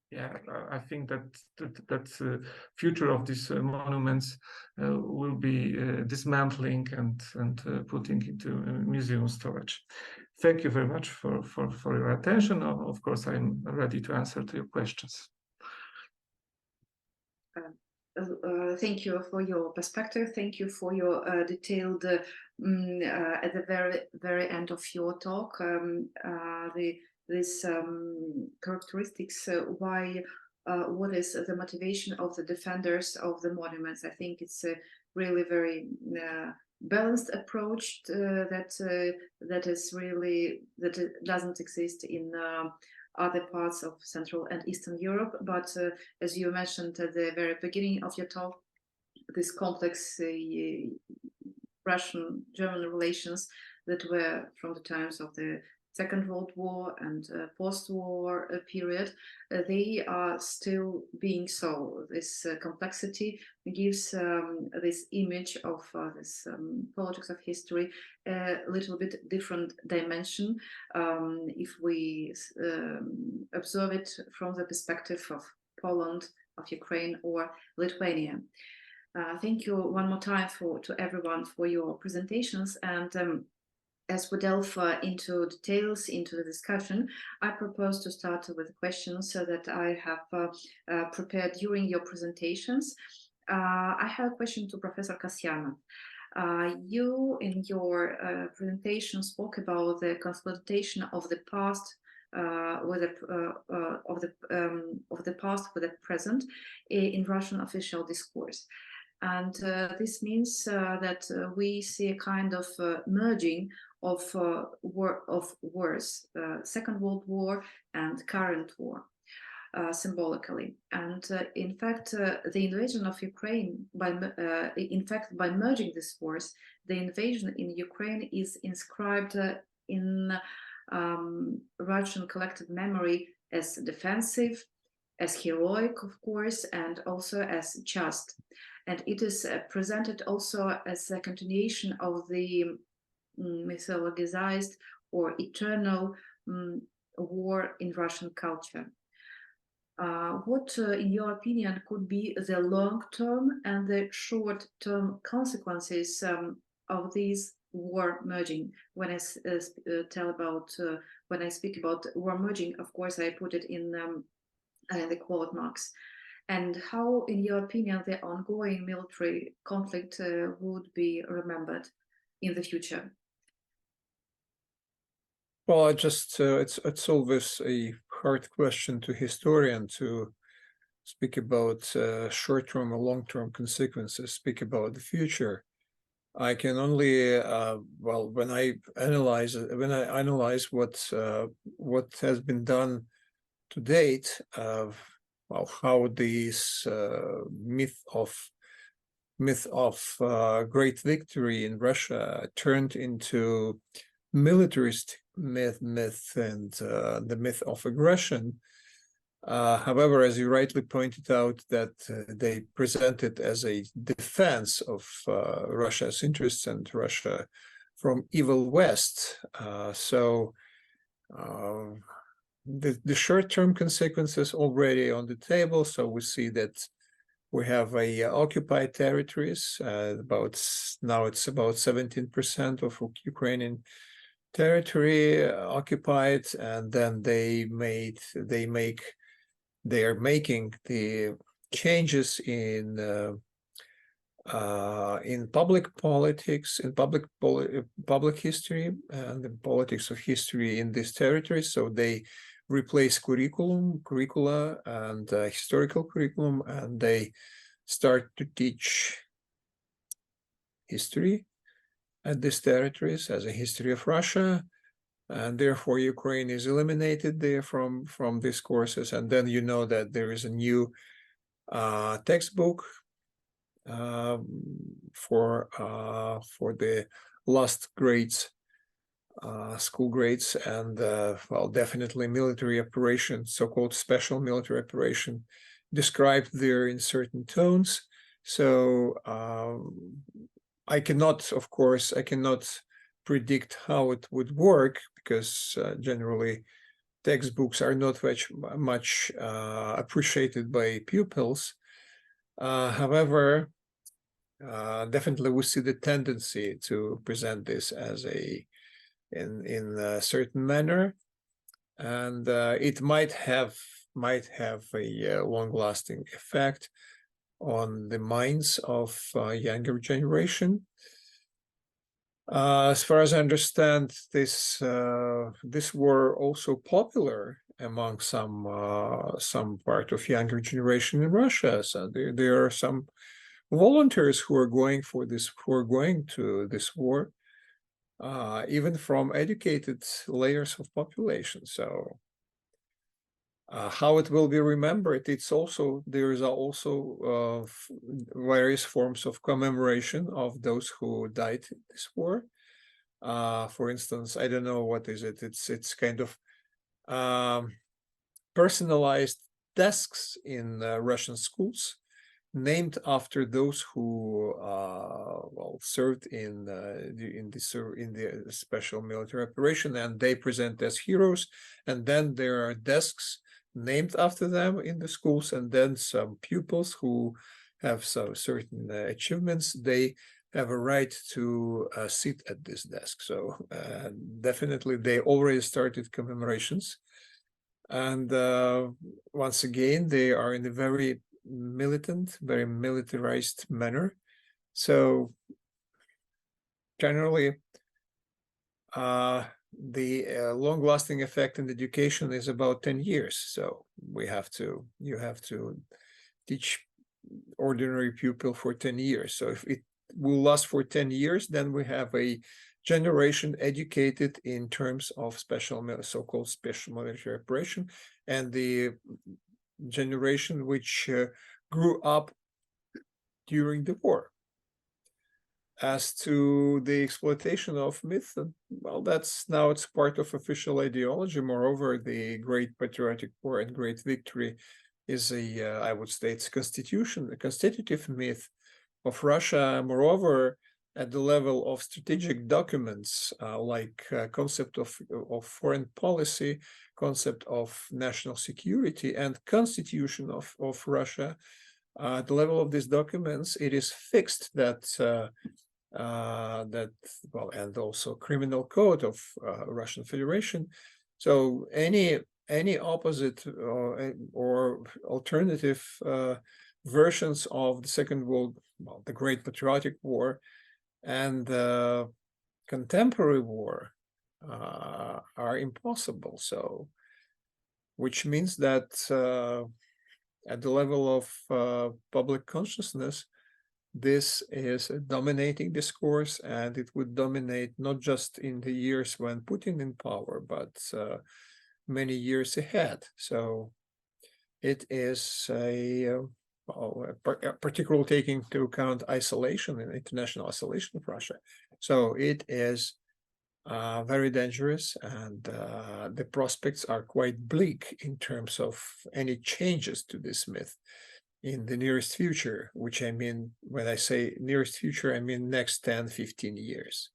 [SPEAKER 5] yeah, I think that future of these monuments will be dismantling and putting into museum storage. Thank you very much for your attention. Of course, I'm ready to answer to your questions.
[SPEAKER 1] Thank you for your perspective. Thank you for your detailed, at the very end of your talk, these characteristics, why, what is the motivation of the defenders of the monuments. I think it's a really very balanced approach that is really, that doesn't exist in other parts of Central and Eastern Europe. But as you mentioned at the very beginning of your talk, this complex Russian-German relations that were from the times of the Second World War and post-war period, they are still being so. This complexity gives this image of this politics of history a little bit different dimension if we observe it from the perspective of Poland, of Ukraine, or Lithuania. Thank you one more time to everyone for your presentations. And as we delve into details, into the discussion, I propose to start with questions that I have prepared during your presentations. I have a question to Professor Kasianov. You, in your presentation, spoke about the consolidation of the past with the past with the present in Russian official discourse. And this means that we see a kind of merging of wars, Second World War and current war, symbolically. And in fact, the invasion of Ukraine, by merging these wars, the invasion in Ukraine is inscribed in Russian collective memory as defensive, as heroic, of course, and also as just. And it is presented also as a continuation of the mythologized or eternal war in Russian culture. What, in your opinion, could be the long-term and the short-term consequences of these war merging? When I when I speak about war merging, of course, I put it in the quote marks. And how, in your opinion, the ongoing military conflict would be remembered in the future?
[SPEAKER 2] Well, it's always a hard question to historian to speak about short-term or long-term consequences, speak about the future. I can only, well, when I analyze what has been done to date, well, how this myth of great victory in Russia turned into militarist myth and the myth of aggression. However, as you rightly pointed out, that they present it as a defense of Russia's interests and Russia from evil West. So the short-term consequences already on the table. So we see that we have occupied territories. Now it's about 17% of Ukrainian territory occupied, and then they are making the changes in public politics, in public history, and the politics of history in this territory. So they replace curricula and historical curriculum, and they start to teach history at these territories as a history of Russia, and therefore Ukraine is eliminated there from these courses. And then you know that there is a new textbook for the last grades, school grades, and well, definitely military operation, so-called special military operation, described there in certain tones. So I cannot predict how it would work, because generally textbooks are not much appreciated by pupils. However, definitely we see the tendency to present this as in a certain manner, and it might have a long-lasting effect on the minds of younger generation. As far as I understand, this were also popular among some part of younger generation in Russia. So there are some volunteers who are going to this war, even from educated layers of population. So how it will be remembered, there is also various forms of commemoration of those who died in this war. For instance, I don't know what is it. It's kind of personalized desks in Russian schools, named after those who served in the special military operation, and they present as heroes. And then there are desks named after them in the schools, and then some pupils who have some certain achievements, they have a right to sit at this desk. So definitely they already started commemorations, and once again they are in a very militant, very militarized manner. So generally the long-lasting effect in education is about 10 years. So you have to teach ordinary pupil for 10 years. So if it will last for 10 years, then we have a generation educated in terms of so-called special military operation, and the generation which grew up during the war. As to the exploitation of myth, well, it's part of official ideology. Moreover, the Great Patriotic War and Great Victory is I would say it's a constitutive myth of Russia. Moreover, at the level of strategic documents, like concept of foreign policy, concept of national security, and constitution of Russia, at the level of these documents, it is fixed that and also criminal code of Russian Federation. So any opposite or alternative versions of the Great Patriotic War and the contemporary war are impossible. So, which means that at the level of public consciousness, this is a dominating discourse, and it would dominate not just in the years when Putin in power, but many years ahead. So it is particularly taking into account isolation and international isolation of Russia. So it is very dangerous, and the prospects are quite bleak in terms of any changes to this myth in the nearest future, which I mean, when I say nearest future, I mean next 10, 15 years.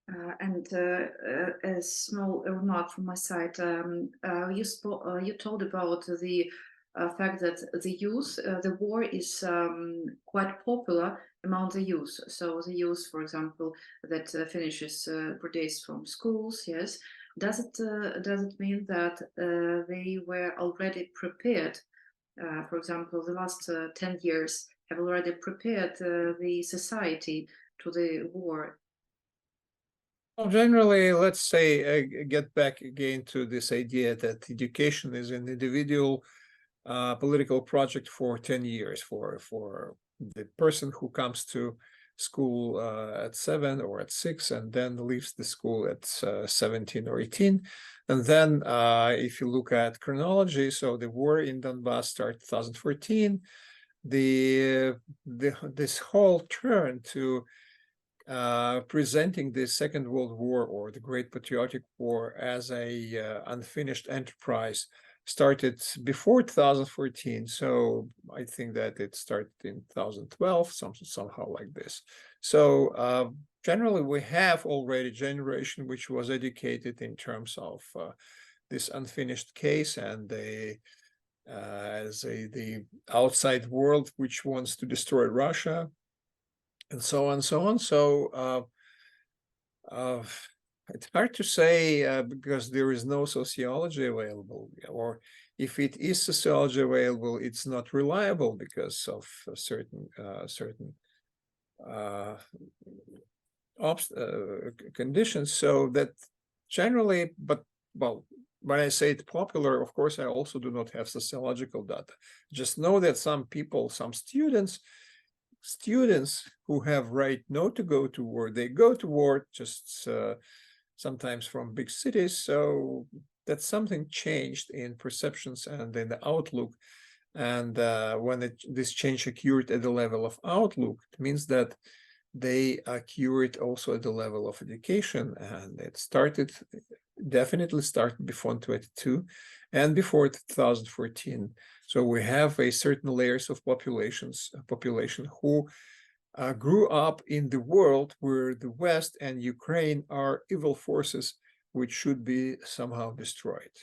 [SPEAKER 1] A small remark from my side. You told about the fact that the youth, the war is quite popular among the youth. So the youth, for example, that finishes graduates from schools, yes. Does it mean that they were already prepared? For example, the last 10 years have already prepared the society to the war?
[SPEAKER 2] Well, generally, let's say, get back again to this idea that education is an individual political project for 10 years for the person who comes to school at 7 or at 6 and then leaves the school at 17 or 18. And then if you look at chronology, so the war in Donbass started 2014. This whole turn to presenting the Second World War or the Great Patriotic War as a unfinished enterprise started before 2014. So I think that it started in 2012, somehow like this. So generally, we have already a generation which was educated in terms of this unfinished case and the outside world which wants to destroy Russia, and so on, so on. So it's hard to say because there is no sociology available, or if it is sociology available, it's not reliable because of certain conditions. So that generally, but well, when I say it's popular, of course, I also do not have sociological data. Just know that some people, some students who have right not to go to war, they go to war, just sometimes from big cities. So that something changed in perceptions and in the outlook. And when this change occurred at the level of outlook, it means that they occurred also at the level of education, and it definitely started before 22 and before 2014. So we have a certain layers of population who grew up in the world where the West and Ukraine are evil forces which should be somehow destroyed.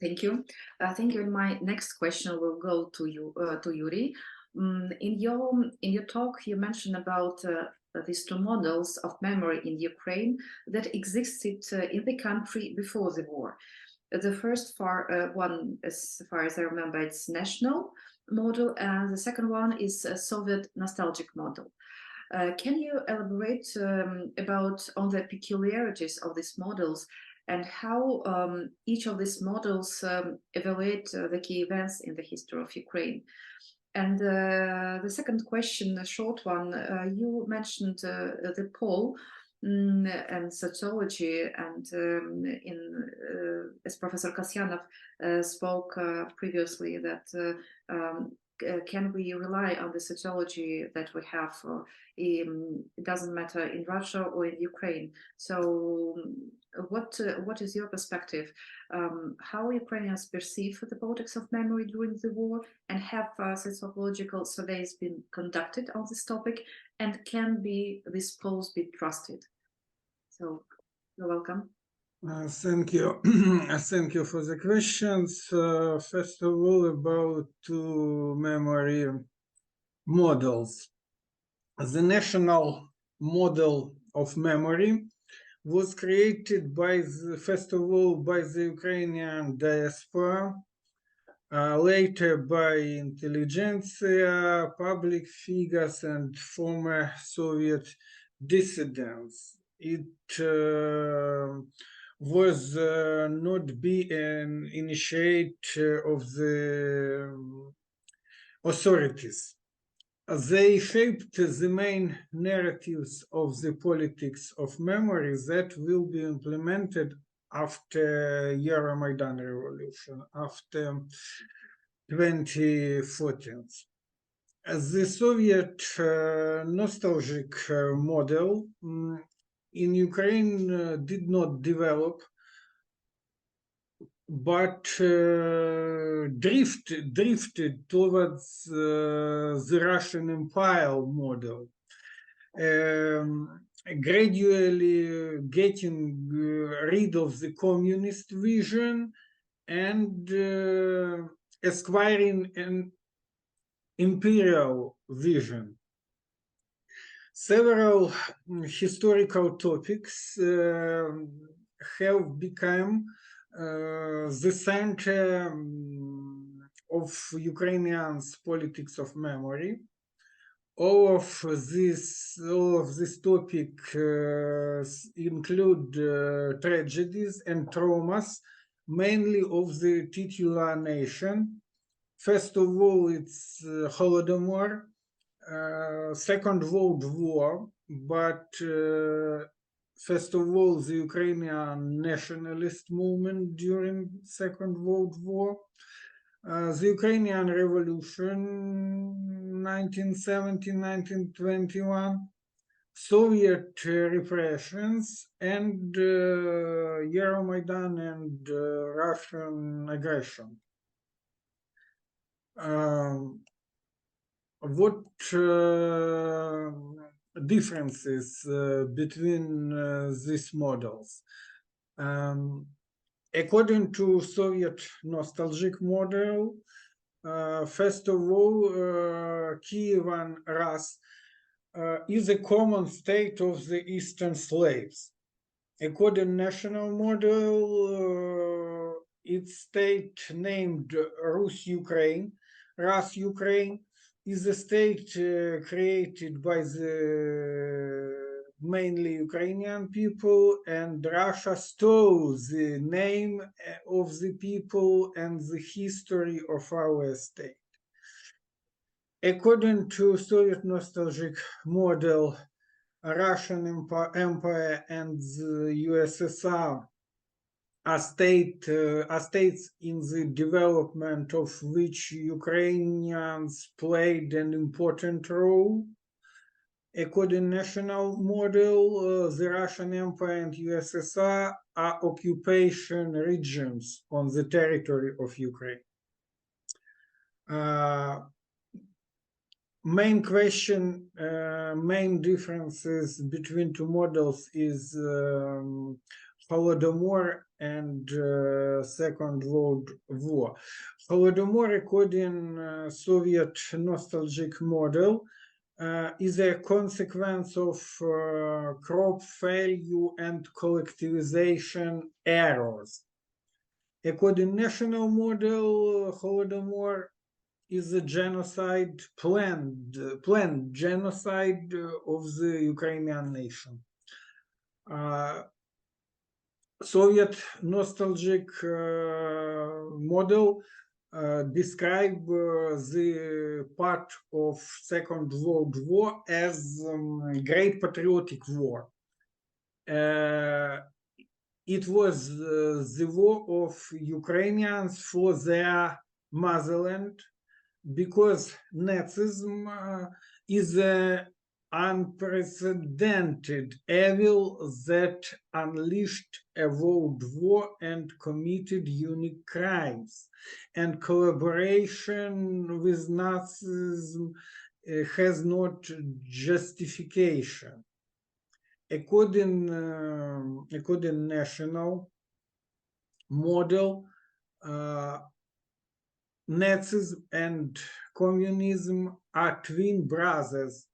[SPEAKER 1] Thank you. Thank you. And my next question will go to you, to Yurii. In your talk, you mentioned about these two models of memory in Ukraine that existed in the country before the war. The first one, as far as I remember, it's national model, and the second one is a Soviet nostalgic model. Can you elaborate on the peculiarities of these models and how each of these models evaluate the key events in the history of Ukraine? And the second question, a short one, you mentioned the poll and sociology, and as Professor Kasianov spoke previously, that can we rely on the sociology that we have? It doesn't matter in Russia or in Ukraine. So what is your perspective? How Ukrainians perceive the politics of memory during the war, and have sociological surveys been conducted on this topic, and can these polls be trusted? So you're welcome.
[SPEAKER 3] Thank you. Thank you for the questions. First of all, about two memory models. The national model of memory was created first of all by the Ukrainian diaspora, later by intelligentsia, public figures, and former Soviet dissidents. It was not an initiative of the authorities. They shaped the main narratives of the politics of memory that will be implemented after Euromaidan revolution, after 2014. The Soviet nostalgic model in Ukraine did not develop, but drifted towards the Russian Empire model. gradually getting rid of the communist vision and acquiring an imperial vision. Several historical topics have become the center of Ukrainians' politics of memory. All of this topic include tragedies and traumas, mainly of the titular nation. First of all, it's Holodomor, Second World War, but first of all, the Ukrainian nationalist movement during Second World War, the Ukrainian Revolution, 1917-1921, Soviet repressions, and Euromaidan and Russian aggression. What differences between these models? According to Soviet nostalgic model, first of all, Kievan Rus is a common state of the Eastern slaves. According national model, its state named Rus Ukraine is a state created by the mainly Ukrainian people, and Russia stole the name of the people and the history of our state. According to Soviet nostalgic model, Russian Empire and the USSR are states in the development of which Ukrainians played an important role. According to national model, the Russian Empire and USSR are occupation regions on the territory of Ukraine. Main differences between two models is Holodomor and Second World War. Holodomor, according Soviet nostalgic model, is a consequence of crop failure and collectivization errors. According to national model, Holodomor is a genocide, planned genocide of the Ukrainian nation. Soviet nostalgic model describe the part of Second World War as Great Patriotic War. It was the war of Ukrainians for their motherland, because Nazism is an unprecedented evil that unleashed a world war and committed unique crimes, and collaboration with Nazism has not justification. According national model, Nazism and communism are twin brothers.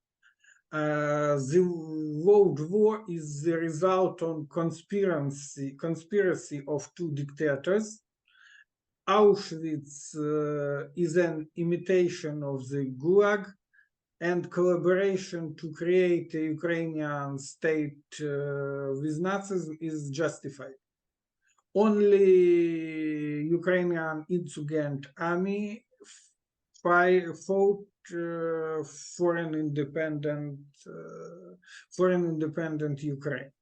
[SPEAKER 3] The World War is the result of conspiracy of two dictators. Auschwitz is an imitation of the Gulag, and collaboration to create a Ukrainian state with Nazism is justified. Only Ukrainian insurgent army fought for an independent Ukraine,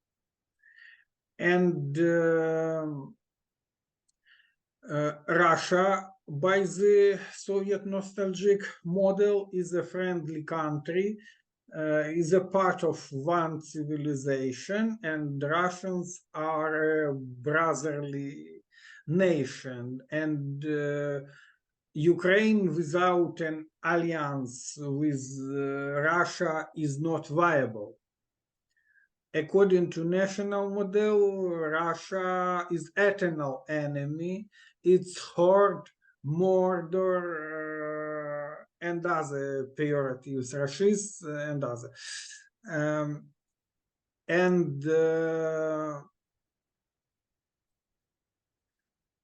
[SPEAKER 3] and Russia, by the Soviet nostalgic model, is a friendly country, is a part of one civilization, and Russians are a brotherly nation, and Ukraine without an alliance with Russia is not viable. according to national model, Russia is eternal enemy. It's horde, murder, and other pejoratives, Russians and other.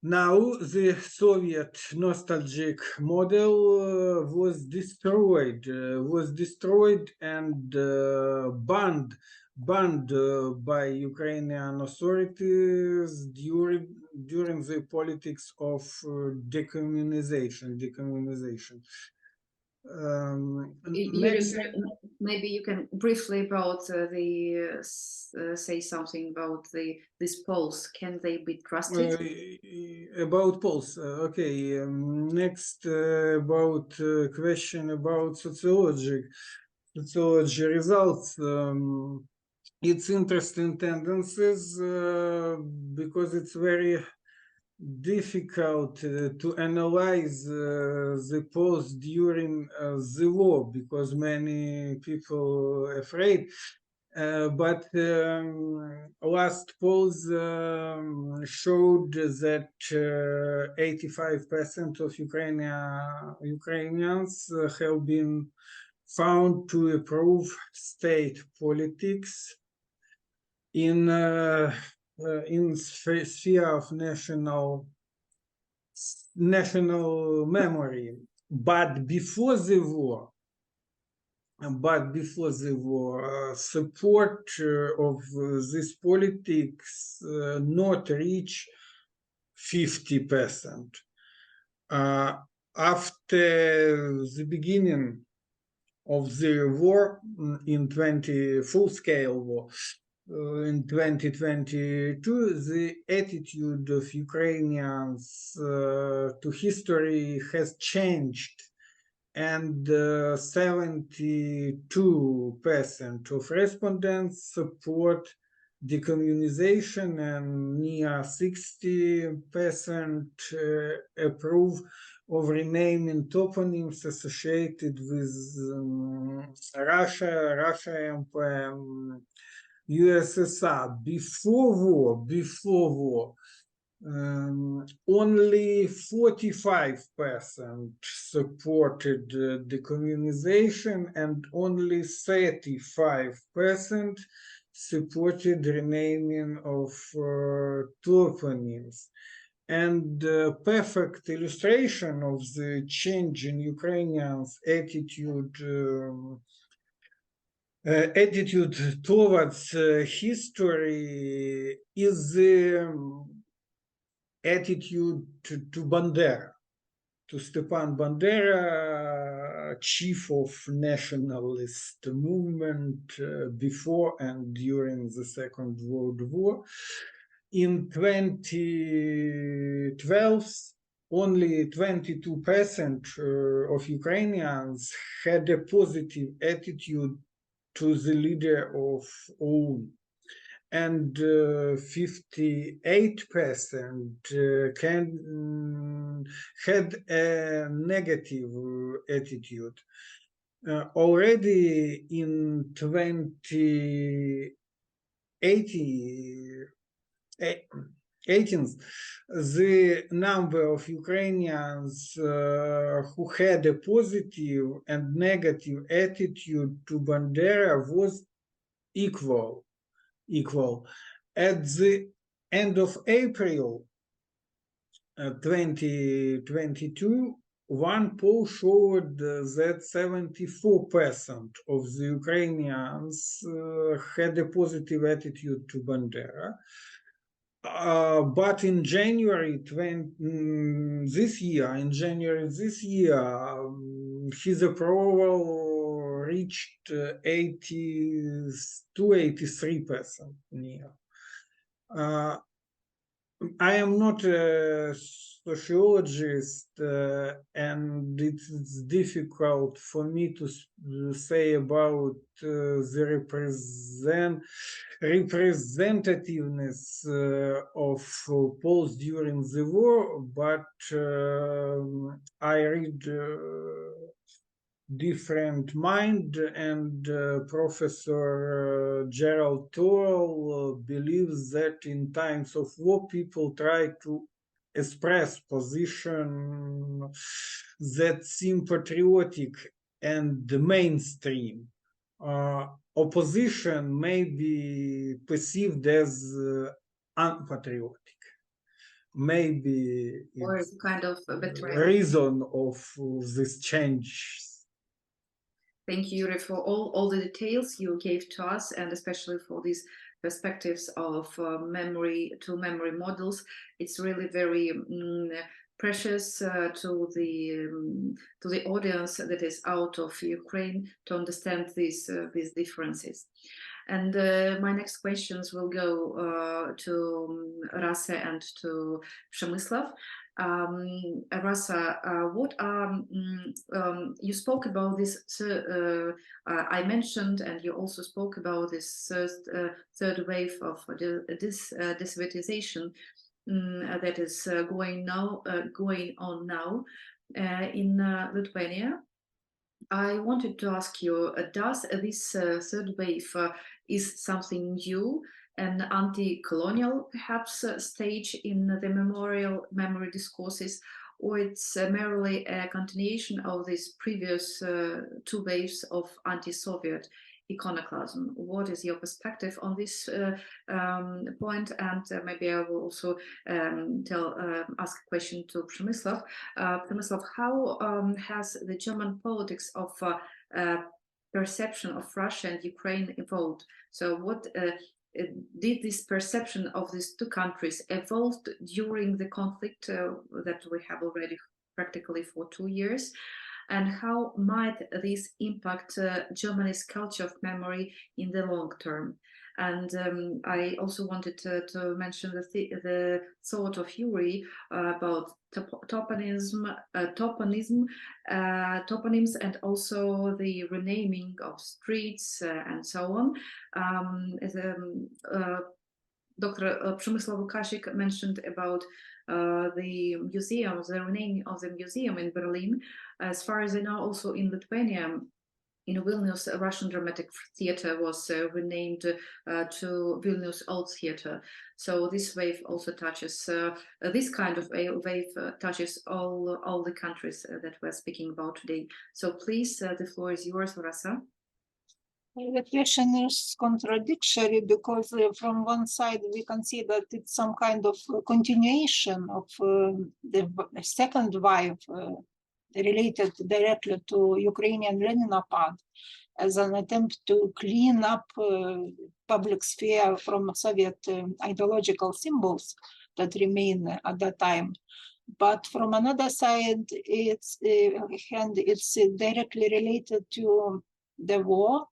[SPEAKER 3] Now the Soviet nostalgic model was destroyed and banned by Ukrainian authorities during the politics of decommunization.
[SPEAKER 1] Maybe you can briefly about say something about these polls. Can they be trusted?
[SPEAKER 3] About polls, okay. Next, about question about sociology results. It's interesting tendencies because it's very difficult to analyze the polls during the war because many people are afraid. But last polls showed that 85% of Ukrainians have been found to approve state politics in sphere of national memory. But before the war, support of this politics not reach 50%. After the beginning of the war in full-scale war, in 2022, the attitude of Ukrainians to history has changed, and 72% of respondents support decommunization, and near 60% approve of renaming toponyms associated with Russia Empire, USSR. Before war, only 45% supported decommunization, and only 35% supported renaming of toponyms. And perfect illustration of the change in Ukrainians' attitude towards history is the attitude to Bandera, to Stepan Bandera, chief of nationalist movement before and during the Second World War. In 2012, only 22% of Ukrainians had a positive attitude to the leader of OUN, and 58% had a negative attitude. Already in 2018, the number of Ukrainians who had a positive and negative attitude to Bandera was equal. At the end of April 2022, one poll showed that 74% of the Ukrainians had a positive attitude to Bandera. But in January this year, his approval reached 83% near. I am not a sociologist, and it's difficult for me to say about the representativeness of polls during the war, but I read different mind, and Professor Gerald Turrell believes that in times of war people try to express position that seem patriotic and the mainstream. Opposition may be perceived as unpatriotic. Maybe
[SPEAKER 1] Or
[SPEAKER 3] it's
[SPEAKER 1] kind of a
[SPEAKER 3] the
[SPEAKER 1] betrayal.
[SPEAKER 3] reason of this change.
[SPEAKER 1] Thank you, Yurii, for all the details you gave to us, and especially for these perspectives of memory models. It's really very precious to the audience that is out of Ukraine to understand these differences. And my next questions will go to Rasa and to Przemysław. Rasa, what you spoke about this? I mentioned, and you also spoke about this third wave of this Sovietization that is going on now in Lithuania. I wanted to ask you: does this third wave is something new? An anti-colonial, perhaps, stage in the memory discourses, or it's merely a continuation of these previous two waves of anti-Soviet iconoclasm? What is your perspective on this point? And maybe I will also ask a question to Przemysław. Przemysłav, how has the German politics of perception of Russia and Ukraine evolved? So what did this perception of these two countries evolve during the conflict that we have already practically for 2 years? And how might this impact Germany's culture of memory in the long term? And I also wanted to mention the thought of Yurii about toponyms and also the renaming of streets and so on. Dr. Przemysław Łukasik mentioned about the museum, the renaming of the museum in Berlin. As far as I know, also in Lithuania, in Vilnius, a Russian dramatic theater was renamed to Vilnius Old Theater. So this wave also touches, this kind of wave touches all the countries that we're speaking about today. So please, the floor is yours, Rasa.
[SPEAKER 4] The question is contradictory because from one side we can see that it's some kind of continuation of the second wave related directly to Ukrainian Leninopad as an attempt to clean up public sphere from Soviet ideological symbols that remain at that time. But from another side, it's directly related to the war,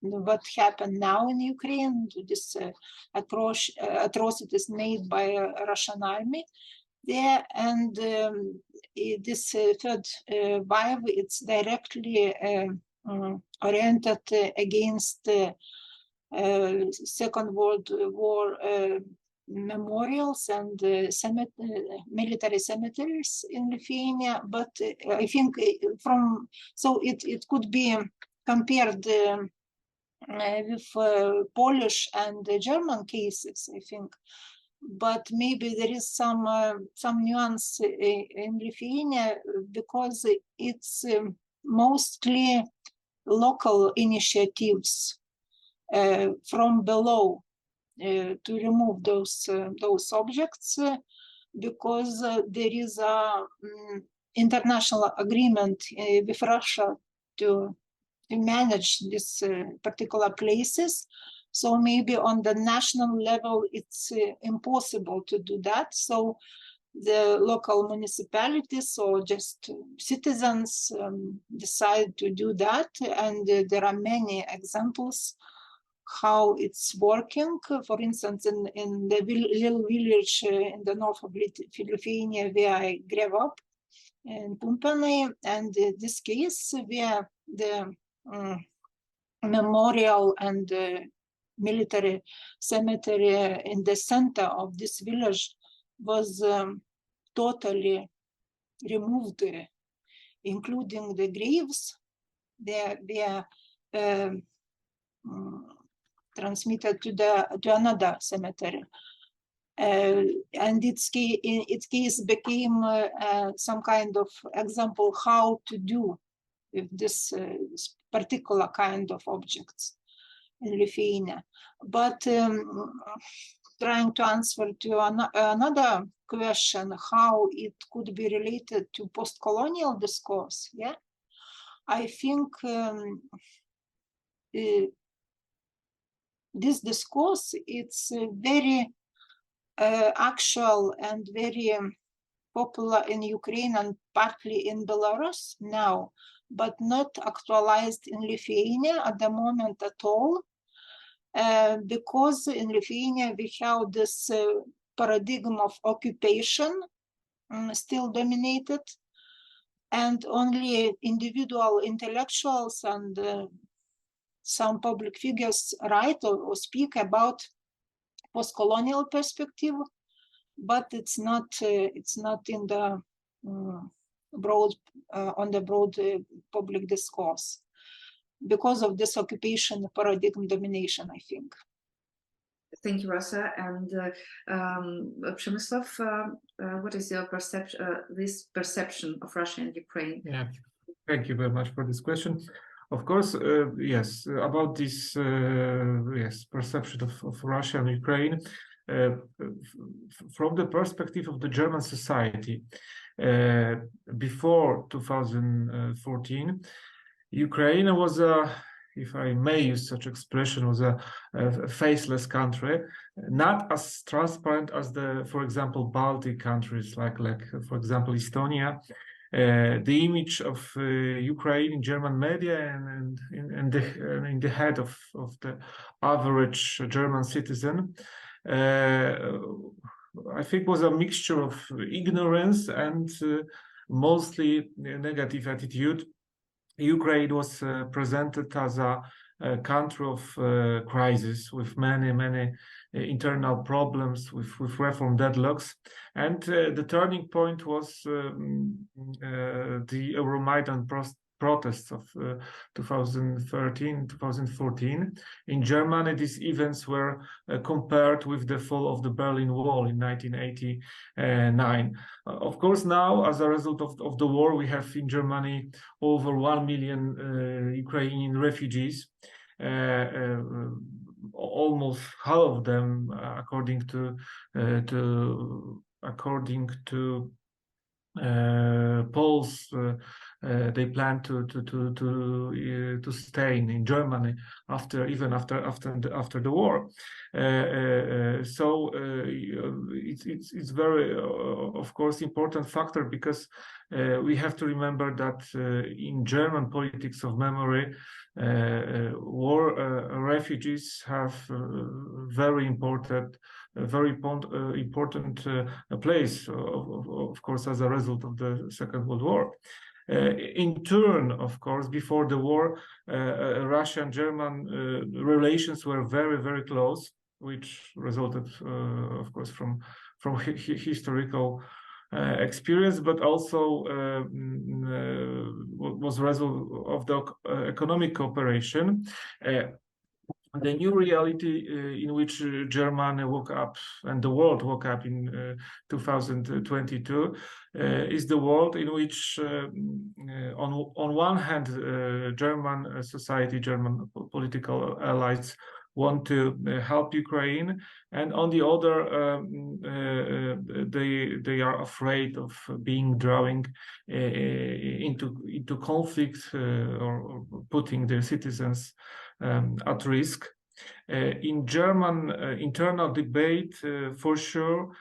[SPEAKER 4] what happened now in Ukraine, this atrocities made by Russian army there, and this third wave, it's directly oriented against Second World War memorials and military cemeteries in Lithuania. But I think it could be compared with Polish and German cases, I think. But maybe there is some nuance in Lithuania because it's mostly local initiatives from below to remove those objects, because there is a international agreement with Russia to manage these particular places. So maybe on the national level, it's impossible to do that. So the local municipalities or just citizens decide to do that. And there are many examples how it's working. For instance, in the little village in the north of Lithuania where I grew up, in Pumpėnai, and this case where the memorial and military cemetery in the center of this village was totally removed, including the graves They transmitted to another cemetery. And its case became some kind of example how to do with this particular kind of objects in Lithuania. But trying to answer to another question, how it could be related to post-colonial discourse, yeah, I think this discourse, it's very actual and very popular in Ukraine and partly in Belarus now, but not actualized in Lithuania at the moment at all, because in Lithuania we have this paradigm of occupation still dominated, and only individual intellectuals and some public figures write or speak about post-colonial perspective, but it's not in the broad public discourse because of this occupation paradigm domination, I think.
[SPEAKER 1] Thank you, Rasa. And Przemysław, what is your perception, this perception of Russia and Ukraine?
[SPEAKER 5] Yeah, thank you very much for this question. Of course, yes, about this perception of Russia and Ukraine, from the perspective of the German society, before 2014, Ukraine was a, if I may use such expression, was a faceless country, not as transparent as for example, Baltic countries, like for example, Estonia. The image of Ukraine in German media and in the head of the average German citizen, I think was a mixture of ignorance and mostly negative attitude. Ukraine was presented as a country of crisis with many internal problems, with reform deadlocks, and the turning point was the Euromaidan protests of 2013-2014. In Germany, these events were compared with the fall of the Berlin Wall in 1989. Of course, now, as a result of the war, we have in Germany over 1 million Ukrainian refugees. Almost half of them, according to polls, they plan to stay in Germany after the war. So it's very, of course, important factor, because we have to remember that in German politics of memory, war refugees have very important place, of course, as a result of the Second World War. In turn, of course, before the war, Russia and German relations were very close, which resulted, of course, from historical experience, but also was a result of the economic cooperation. The new reality in which Germany woke up and the world woke up in 2022 is the world in which, on one hand, German society, German political allies want to help Ukraine, and on the other, they are afraid of being drawing into conflict or putting their citizens at risk. In German internal debate, for sure,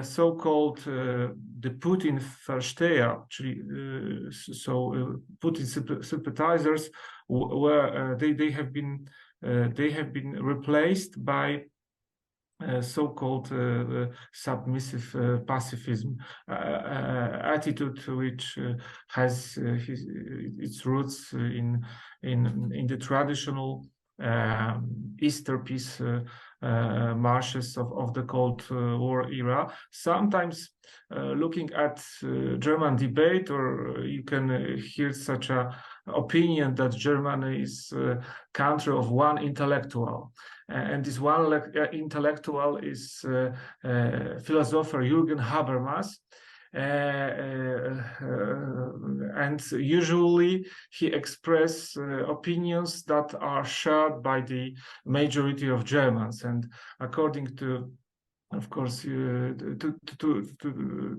[SPEAKER 5] so-called the Putin Versteher, so Putin sympathizers, where they have been replaced by so-called submissive pacifism attitude, which has its roots in the traditional Easter peace marches of the Cold War era. Sometimes looking at German debate, or you can hear such a opinion that Germany is a country of one intellectual. And this one intellectual is philosopher Jürgen Habermas. And usually he expresses opinions that are shared by the majority of Germans. And according to, of course, to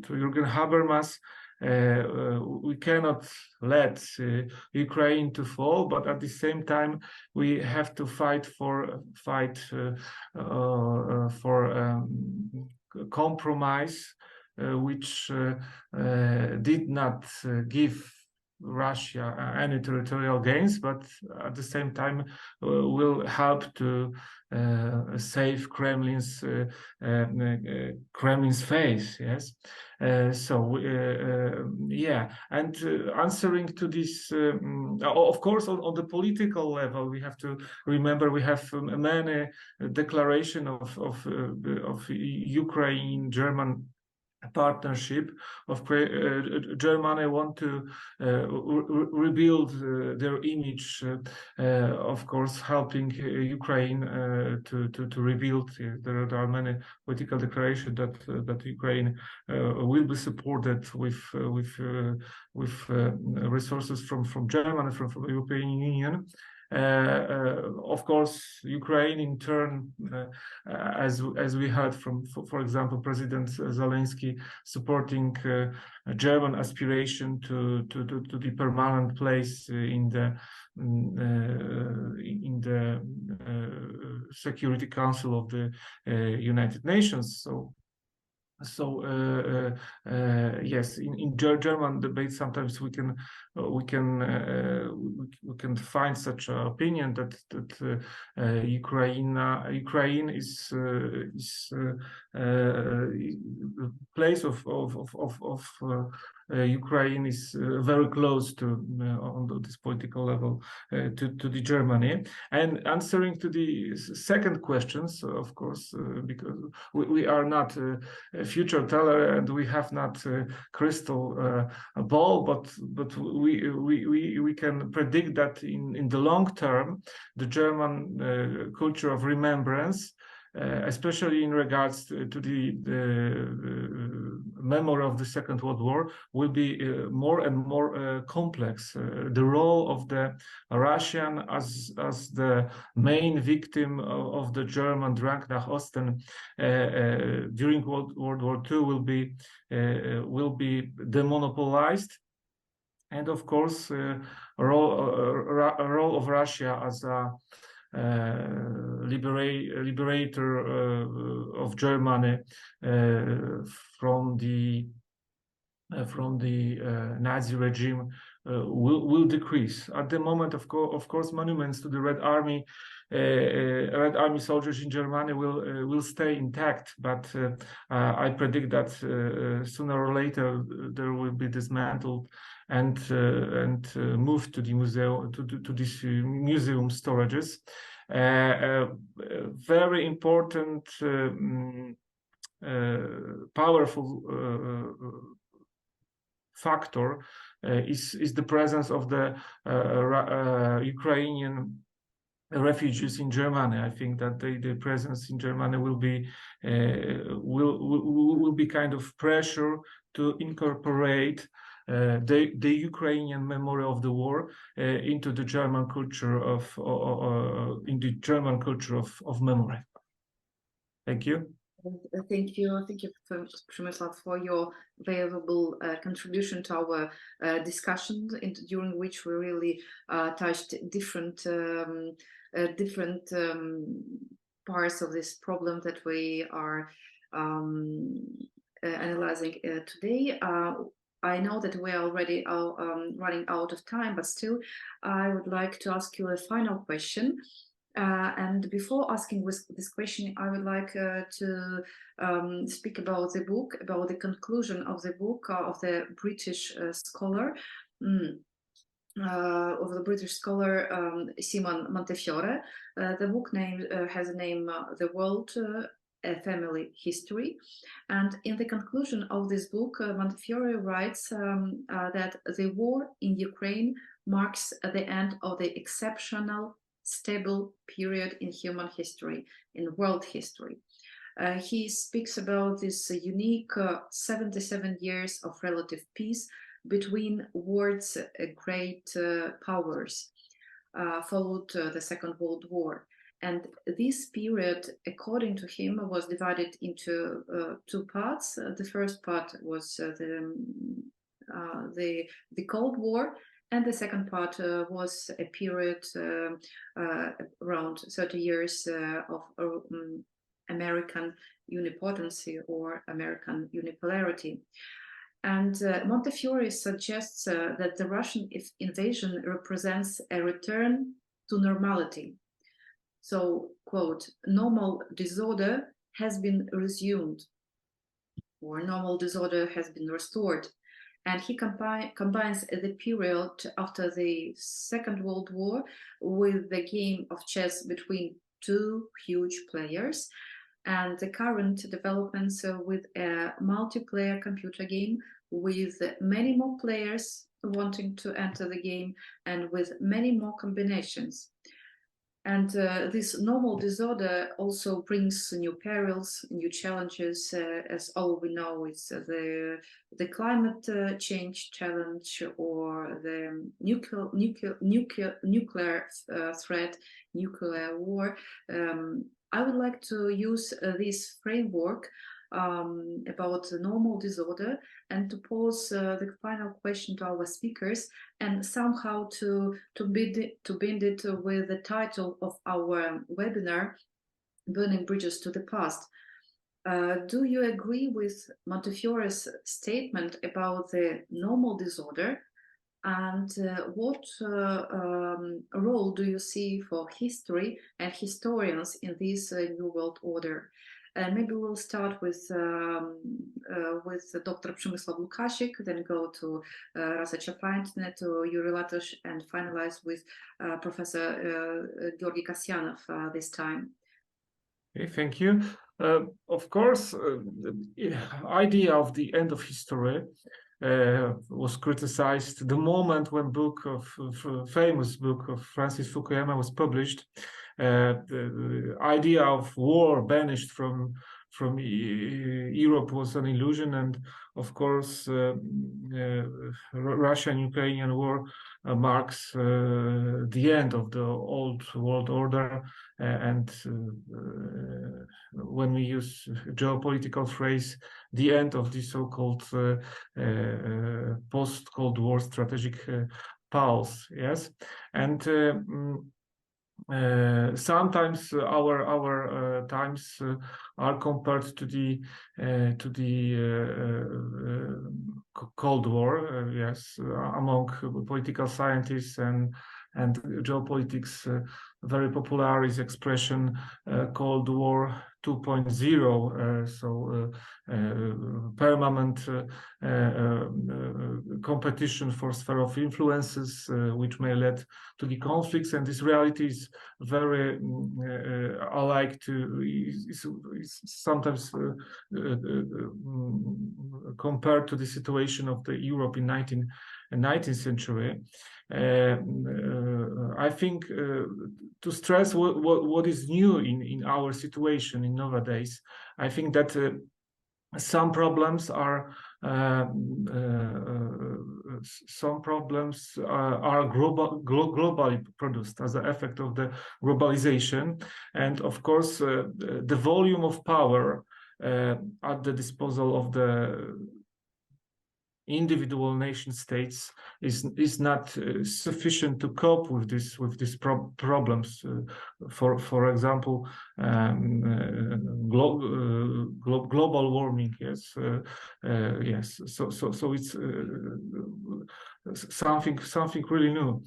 [SPEAKER 5] Jürgen Habermas, we cannot let Ukraine to fall, but at the same time we have to fight for compromise, which did not give Russia any territorial gains, but at the same time will help to save Kremlin's face. Yes, yeah, and answering to this, of course, on the political level, we have to remember we have many declaration of Ukraine-German partnership of Germany want to rebuild their image, of course, helping Ukraine to rebuild. There are many political declarations that Ukraine will be supported with resources from Germany, from the European Union. Of course, Ukraine in turn, as we heard from, for example, President Zelensky, supporting German aspiration to the permanent place in the Security Council of the United Nations. Yes, in German debate sometimes we can find such an opinion that Ukraine is place of Ukraine is very close to on this political level to the Germany. And answering to the second questions, of course, because we are not future teller and we have not crystal ball, but we can predict that in the long term, the German culture of remembrance, especially in regards to the memory of the Second World War, will be more and more complex. The role of the Russian as the main victim of the German Drang nach Osten during World War II will be demonopolized, and of course, a role of Russia as a liberator of Germany from the Nazi regime will decrease. At the moment, of course, monuments to the Red Army soldiers in Germany will stay intact, but I predict that sooner or later there will be dismantled and moved to the museum, to these museum storages. Very important, powerful factor is the presence of the Ukrainian refugees in Germany. I think that the presence in Germany will be kind of pressure to incorporate the Ukrainian memory of the war into the German culture of memory. Thank you.
[SPEAKER 1] Thank you, Przemysław, for your valuable contribution to our discussion, during which we really touched different parts of this problem that we are analyzing today. I know that we are already running out of time, but still, I would like to ask you a final question. And before asking this question, I would like to speak about the book, about the conclusion of the book of the British scholar, Simon Montefiore. The book name has a name, The World, A Family History. And in the conclusion of this book, Montefiore writes that the war in Ukraine marks the end of the exceptional, stable period in human history, in world history. He speaks about this unique 77 years of relative peace between world's great powers, followed the Second World War. And this period, according to him, was divided into two parts. The first part was the Cold War, and the second part was a period around 30 years of American unipotency or American unipolarity. And Montefiore suggests that the Russian invasion represents a return to normality. So, quote, normal disorder has been resumed, or normal disorder has been restored. And he combines the period after the Second World War with the game of chess between two huge players, and the current developments with a multiplayer computer game with many more players wanting to enter the game and with many more combinations. And this normal disorder also brings new perils, new challenges. As all we know, it's the climate change challenge, or the nuclear threat, nuclear war. I would like to use this framework about the normal disorder and to pose the final question to our speakers, and somehow to bind it with the title of our webinar, Burning Bridges to the Past. Do you agree with Montefiore's statement about the normal disorder? And what role do you see for history and historians in this new world order? Maybe we'll start with Dr. Przemysław Łukasik, then go to Rasa Čepaitienė, to Yurii Latysh, and finalize with Professor Georgiy Kasianov this time.
[SPEAKER 5] Okay, thank you. Of course, the idea of the end of history was criticized the moment when famous book of Francis Fukuyama was published. The idea of war banished from Europe was an illusion, and of course Russian-Ukrainian war marks the end of the old world order, and when we use geopolitical phrase, the end of the so-called post-Cold War strategic pulse. Yes, and sometimes our times are compared to the Cold War. Yes, among political scientists and geopolitics, very popular is expression Cold War 2.0. So permanent competition for sphere of influences, which may lead to the conflicts, and this reality is very alike to is sometimes compared to the situation of the Europe in 19th century. I think to stress what is new in our situation in nowadays, I think that some problems are globally produced as an effect of the globalization, and of course the volume of power at the disposal of the individual nation states is not sufficient to cope with these problems. For example, global warming. Yes, yes. So it's something really new.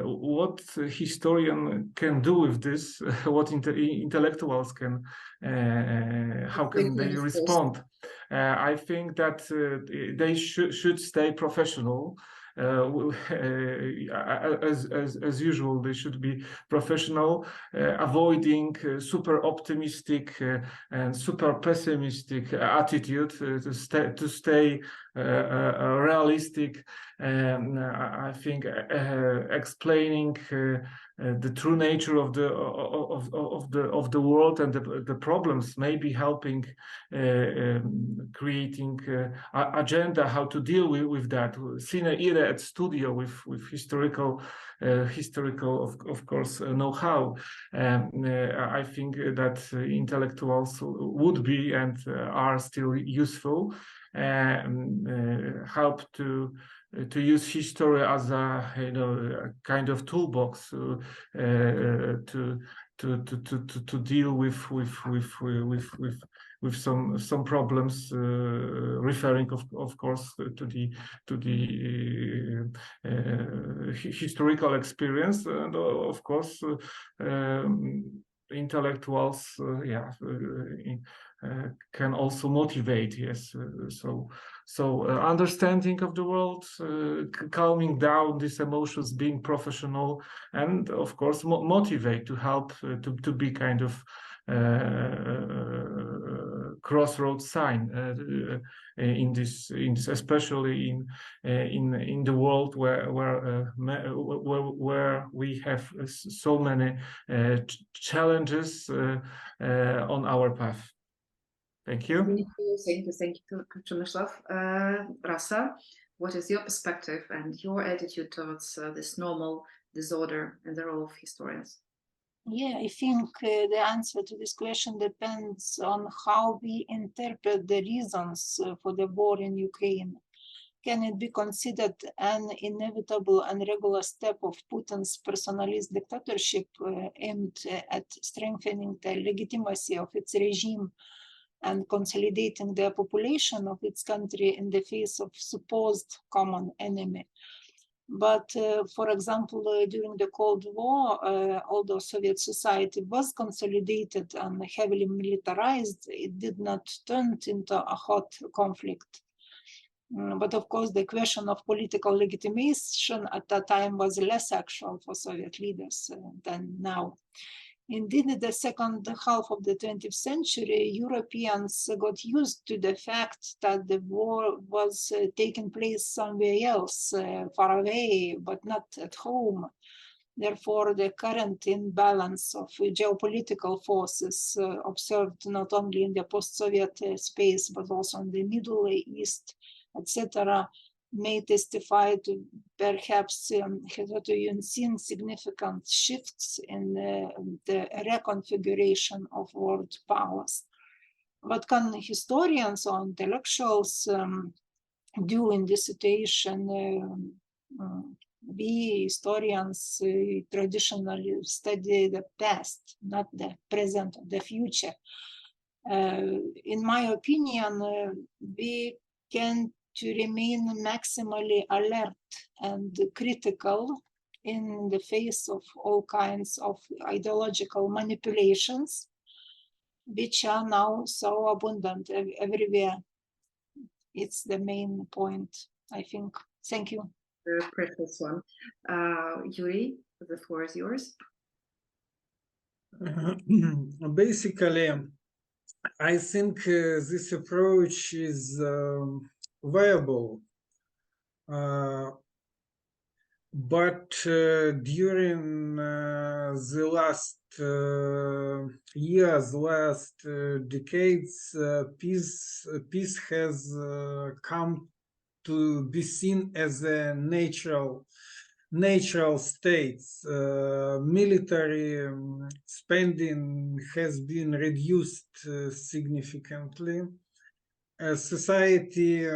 [SPEAKER 5] What historian can do with this? What intellectuals can? How can they respond? I think that they should stay professional. as usual, they should be professional, avoiding super optimistic and super pessimistic attitude, to stay realistic. I think explaining the true nature of the world and the problems, maybe helping creating agenda how to deal with that. Sine ire et studio, with historical of course know-how. I think that intellectuals would be and are still useful, help to use history as a a kind of toolbox to deal with some problems, referring of course to the historical experience, and of course intellectuals can also motivate. Yes, so understanding of the world, calming down these emotions, being professional, and of course motivate to help to be kind of crossroads sign in this especially in the world where we have so many challenges on our path. Thank you.
[SPEAKER 1] Thank you, Przemysław. Rasa, what is your perspective and your attitude towards this normal disorder and the role of historians?
[SPEAKER 4] Yeah, I think the answer to this question depends on how we interpret the reasons for the war in Ukraine. Can it be considered an inevitable and regular step of Putin's personalist dictatorship aimed at strengthening the legitimacy of its regime and consolidating the population of its country in the face of supposed common enemy? But for example, during the Cold War, although Soviet society was consolidated and heavily militarized, it did not turn into a hot conflict. But of course, the question of political legitimation at that time was less actual for Soviet leaders than now. Indeed, in the second half of the 20th century, Europeans got used to the fact that the war was taking place somewhere else, far away, but not at home. Therefore, the current imbalance of geopolitical forces observed not only in the post-Soviet space, but also in the Middle East, etc., may testify to perhaps hitherto unseen significant shifts in the reconfiguration of world powers. What can historians or intellectuals do in this situation? We historians traditionally study the past, not the present or the future. In my opinion, we can to remain maximally alert and critical in the face of all kinds of ideological manipulations, which are now so abundant everywhere. It's the main point, I think. Thank you.
[SPEAKER 1] Very precious one. Yurii, the floor is yours.
[SPEAKER 3] Basically, I think this approach is viable, but during the last years, last decades, peace has come to be seen as a natural state. Military spending has been reduced significantly. Society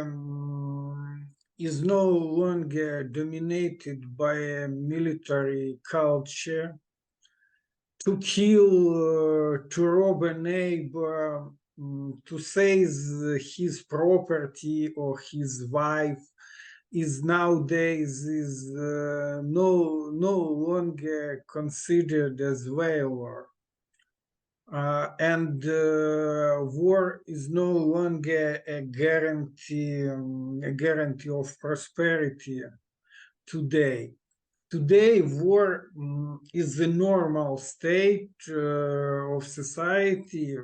[SPEAKER 3] is no longer dominated by a military culture. To kill, to rob a neighbor, to seize his property or his wife is nowadays no longer considered as valor. And war is no longer a guarantee of prosperity. today. Today, war is the normal state of society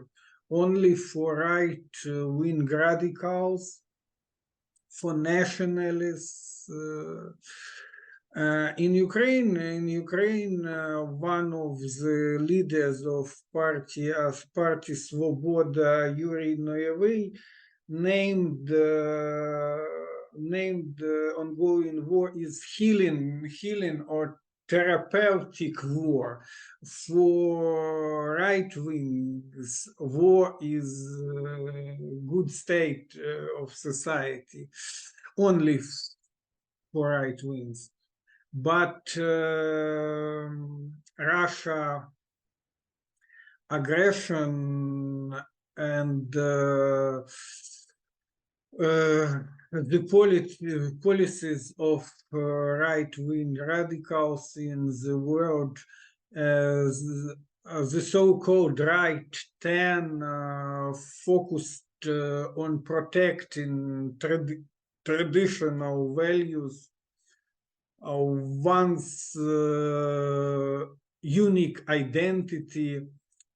[SPEAKER 3] only for right-wing radicals, for nationalists. In Ukraine, one of the leaders of Party Svoboda, Yurii, named ongoing war is healing or therapeutic war. For right wings, war is a good state of society, only for right wings. But Russia aggression and the policies of right-wing radicals in the world, the so-called Right 10, focused on protecting traditional values, one's unique identity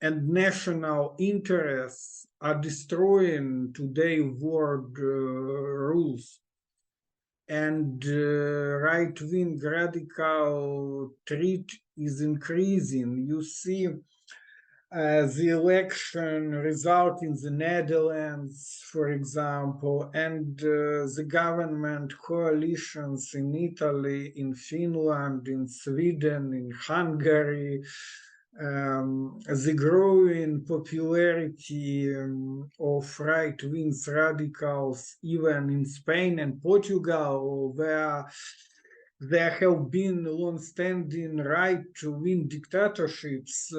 [SPEAKER 3] and national interests are destroying today's world rules. And right-wing radical threat is increasing. You see the election result in the Netherlands, for example, and the government coalitions in Italy, in Finland, in Sweden, in Hungary, the growing popularity of right-wing radicals, even in Spain and Portugal, where there have been long-standing right-wing dictatorships,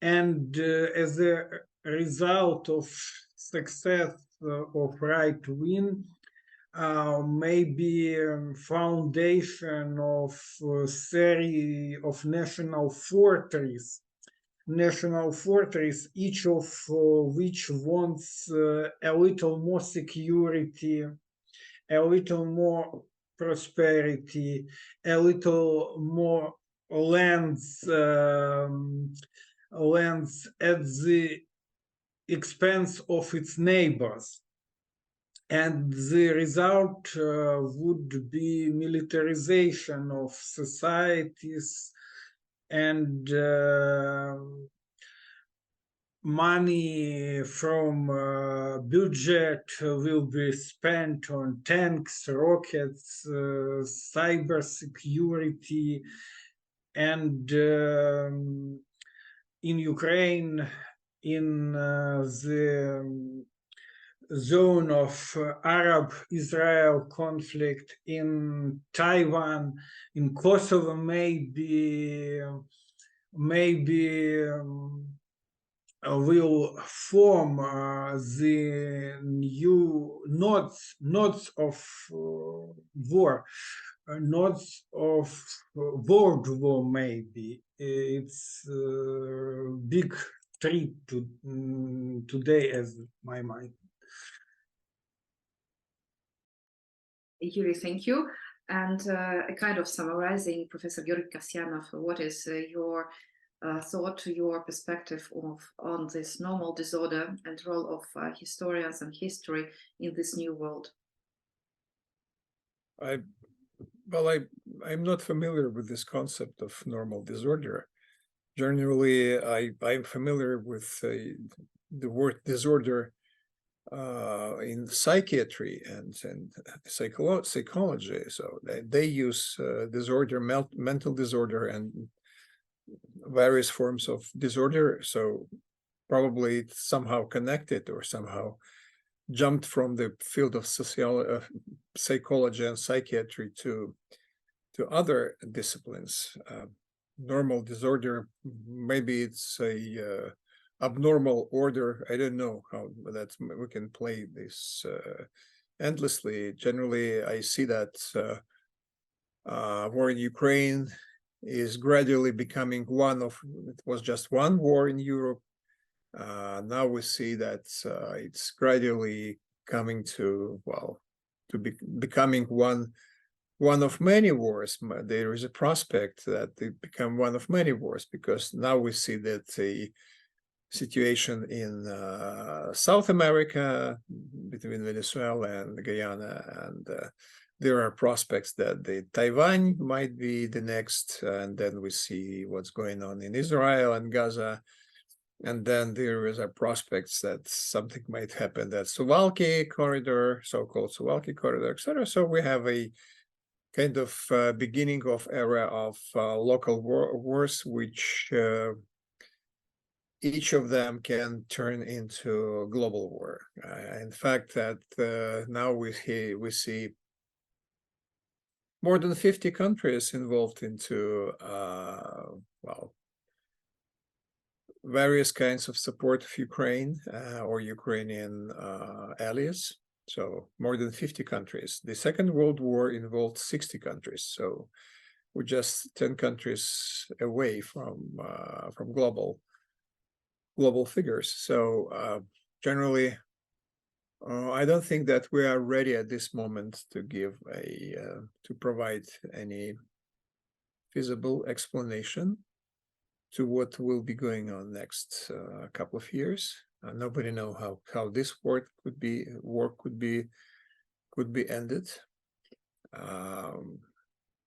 [SPEAKER 3] and as a result of success of right-wing, maybe foundation of a series of national fortress, each of which wants a little more security, a little more prosperity, a little more lands at the expense of its neighbors. And the result would be militarization of societies, and money from budget will be spent on tanks, rockets, cyber security, and in Ukraine, in the zone of Arab-Israel conflict, in Taiwan, in Kosovo, maybe will form the new nodes of war, nodes of world war. Maybe it's a big threat today, as my mind.
[SPEAKER 1] Yurii, thank you. And a kind of summarizing, Professor Georgiy Kasianov, what is your thought, your perspective on this normal disorder and role of historians and history in this new world?
[SPEAKER 2] I'm not familiar with this concept of normal disorder. Generally, I'm familiar with the word disorder in psychiatry and psychology. So they use disorder, mental disorder, and various forms of disorder. So probably it's somehow connected or somehow jumped from the field of psychology and psychiatry to other disciplines. Normal disorder, maybe it's a abnormal order. I don't know how that we can play this endlessly. Generally, I see that war in Ukraine is gradually becoming it was just one war in Europe. Now we see that it's gradually coming to becoming one one of many wars. There is a prospect that it become one of many wars, because now we see that the situation in South America between Venezuela and Guyana, and there are prospects that the Taiwan might be the next, and then we see what's going on in Israel and Gaza, and then there is a prospects that something might happen, that Suwalki corridor, so-called Suwalki corridor, etc. So we have a kind of beginning of era of local wars, which each of them can turn into global war. In fact, that now we see more than 50 countries involved into various kinds of support of Ukraine or Ukrainian allies. So more than 50 countries. The Second World War involved 60 countries. So we're just 10 countries away from global figures. So generally, I don't think that we are ready at this moment to give to provide any feasible explanation to what will be going on next couple of years. Nobody knows how this war could be ended.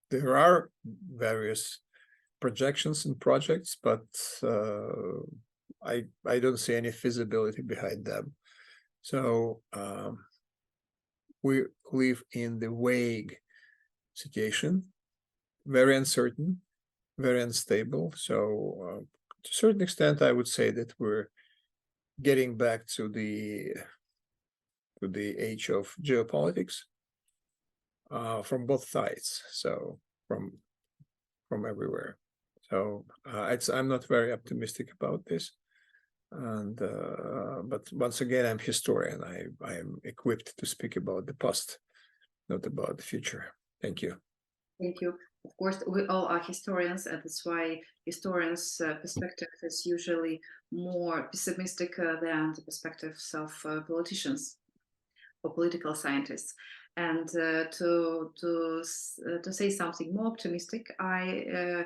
[SPEAKER 2] There are various projections and projects, but I don't see any feasibility behind them. So we live in the vague situation, very uncertain, very unstable. So to a certain extent, I would say that we're getting back to the age of geopolitics from both sides. So from everywhere. So I'm not very optimistic about this. And but once again, I'm historian. I am equipped to speak about the past, not about the future. Thank you.
[SPEAKER 1] Thank you. Of course, we all are historians, and that's why historians' perspective is usually more pessimistic than the perspectives of politicians or political scientists. And to say something more optimistic, I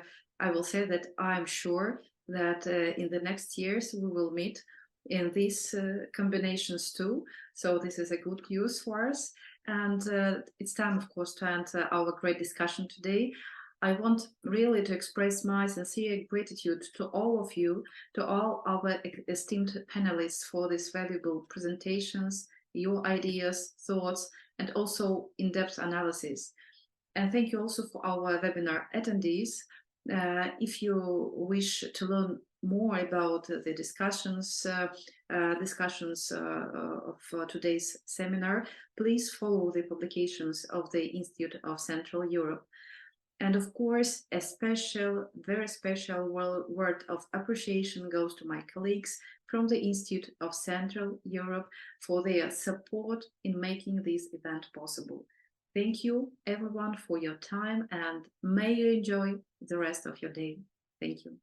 [SPEAKER 1] will say that I'm sure that in the next years we will meet in these combinations too. So this is a good news for us. And it's time, of course, to end our great discussion today. I want really to express my sincere gratitude to all of you, to all our esteemed panelists for these valuable presentations, your ideas, thoughts, and also in-depth analysis. And thank you also for our webinar attendees. If you wish to learn more about the discussions of today's seminar, please follow the publications of the Institute of Central Europe. And of course, a special, very special word of appreciation goes to my colleagues from the Institute of Central Europe for their support in making this event possible. Thank you, everyone, for your time, and may you enjoy the rest of your day. Thank you.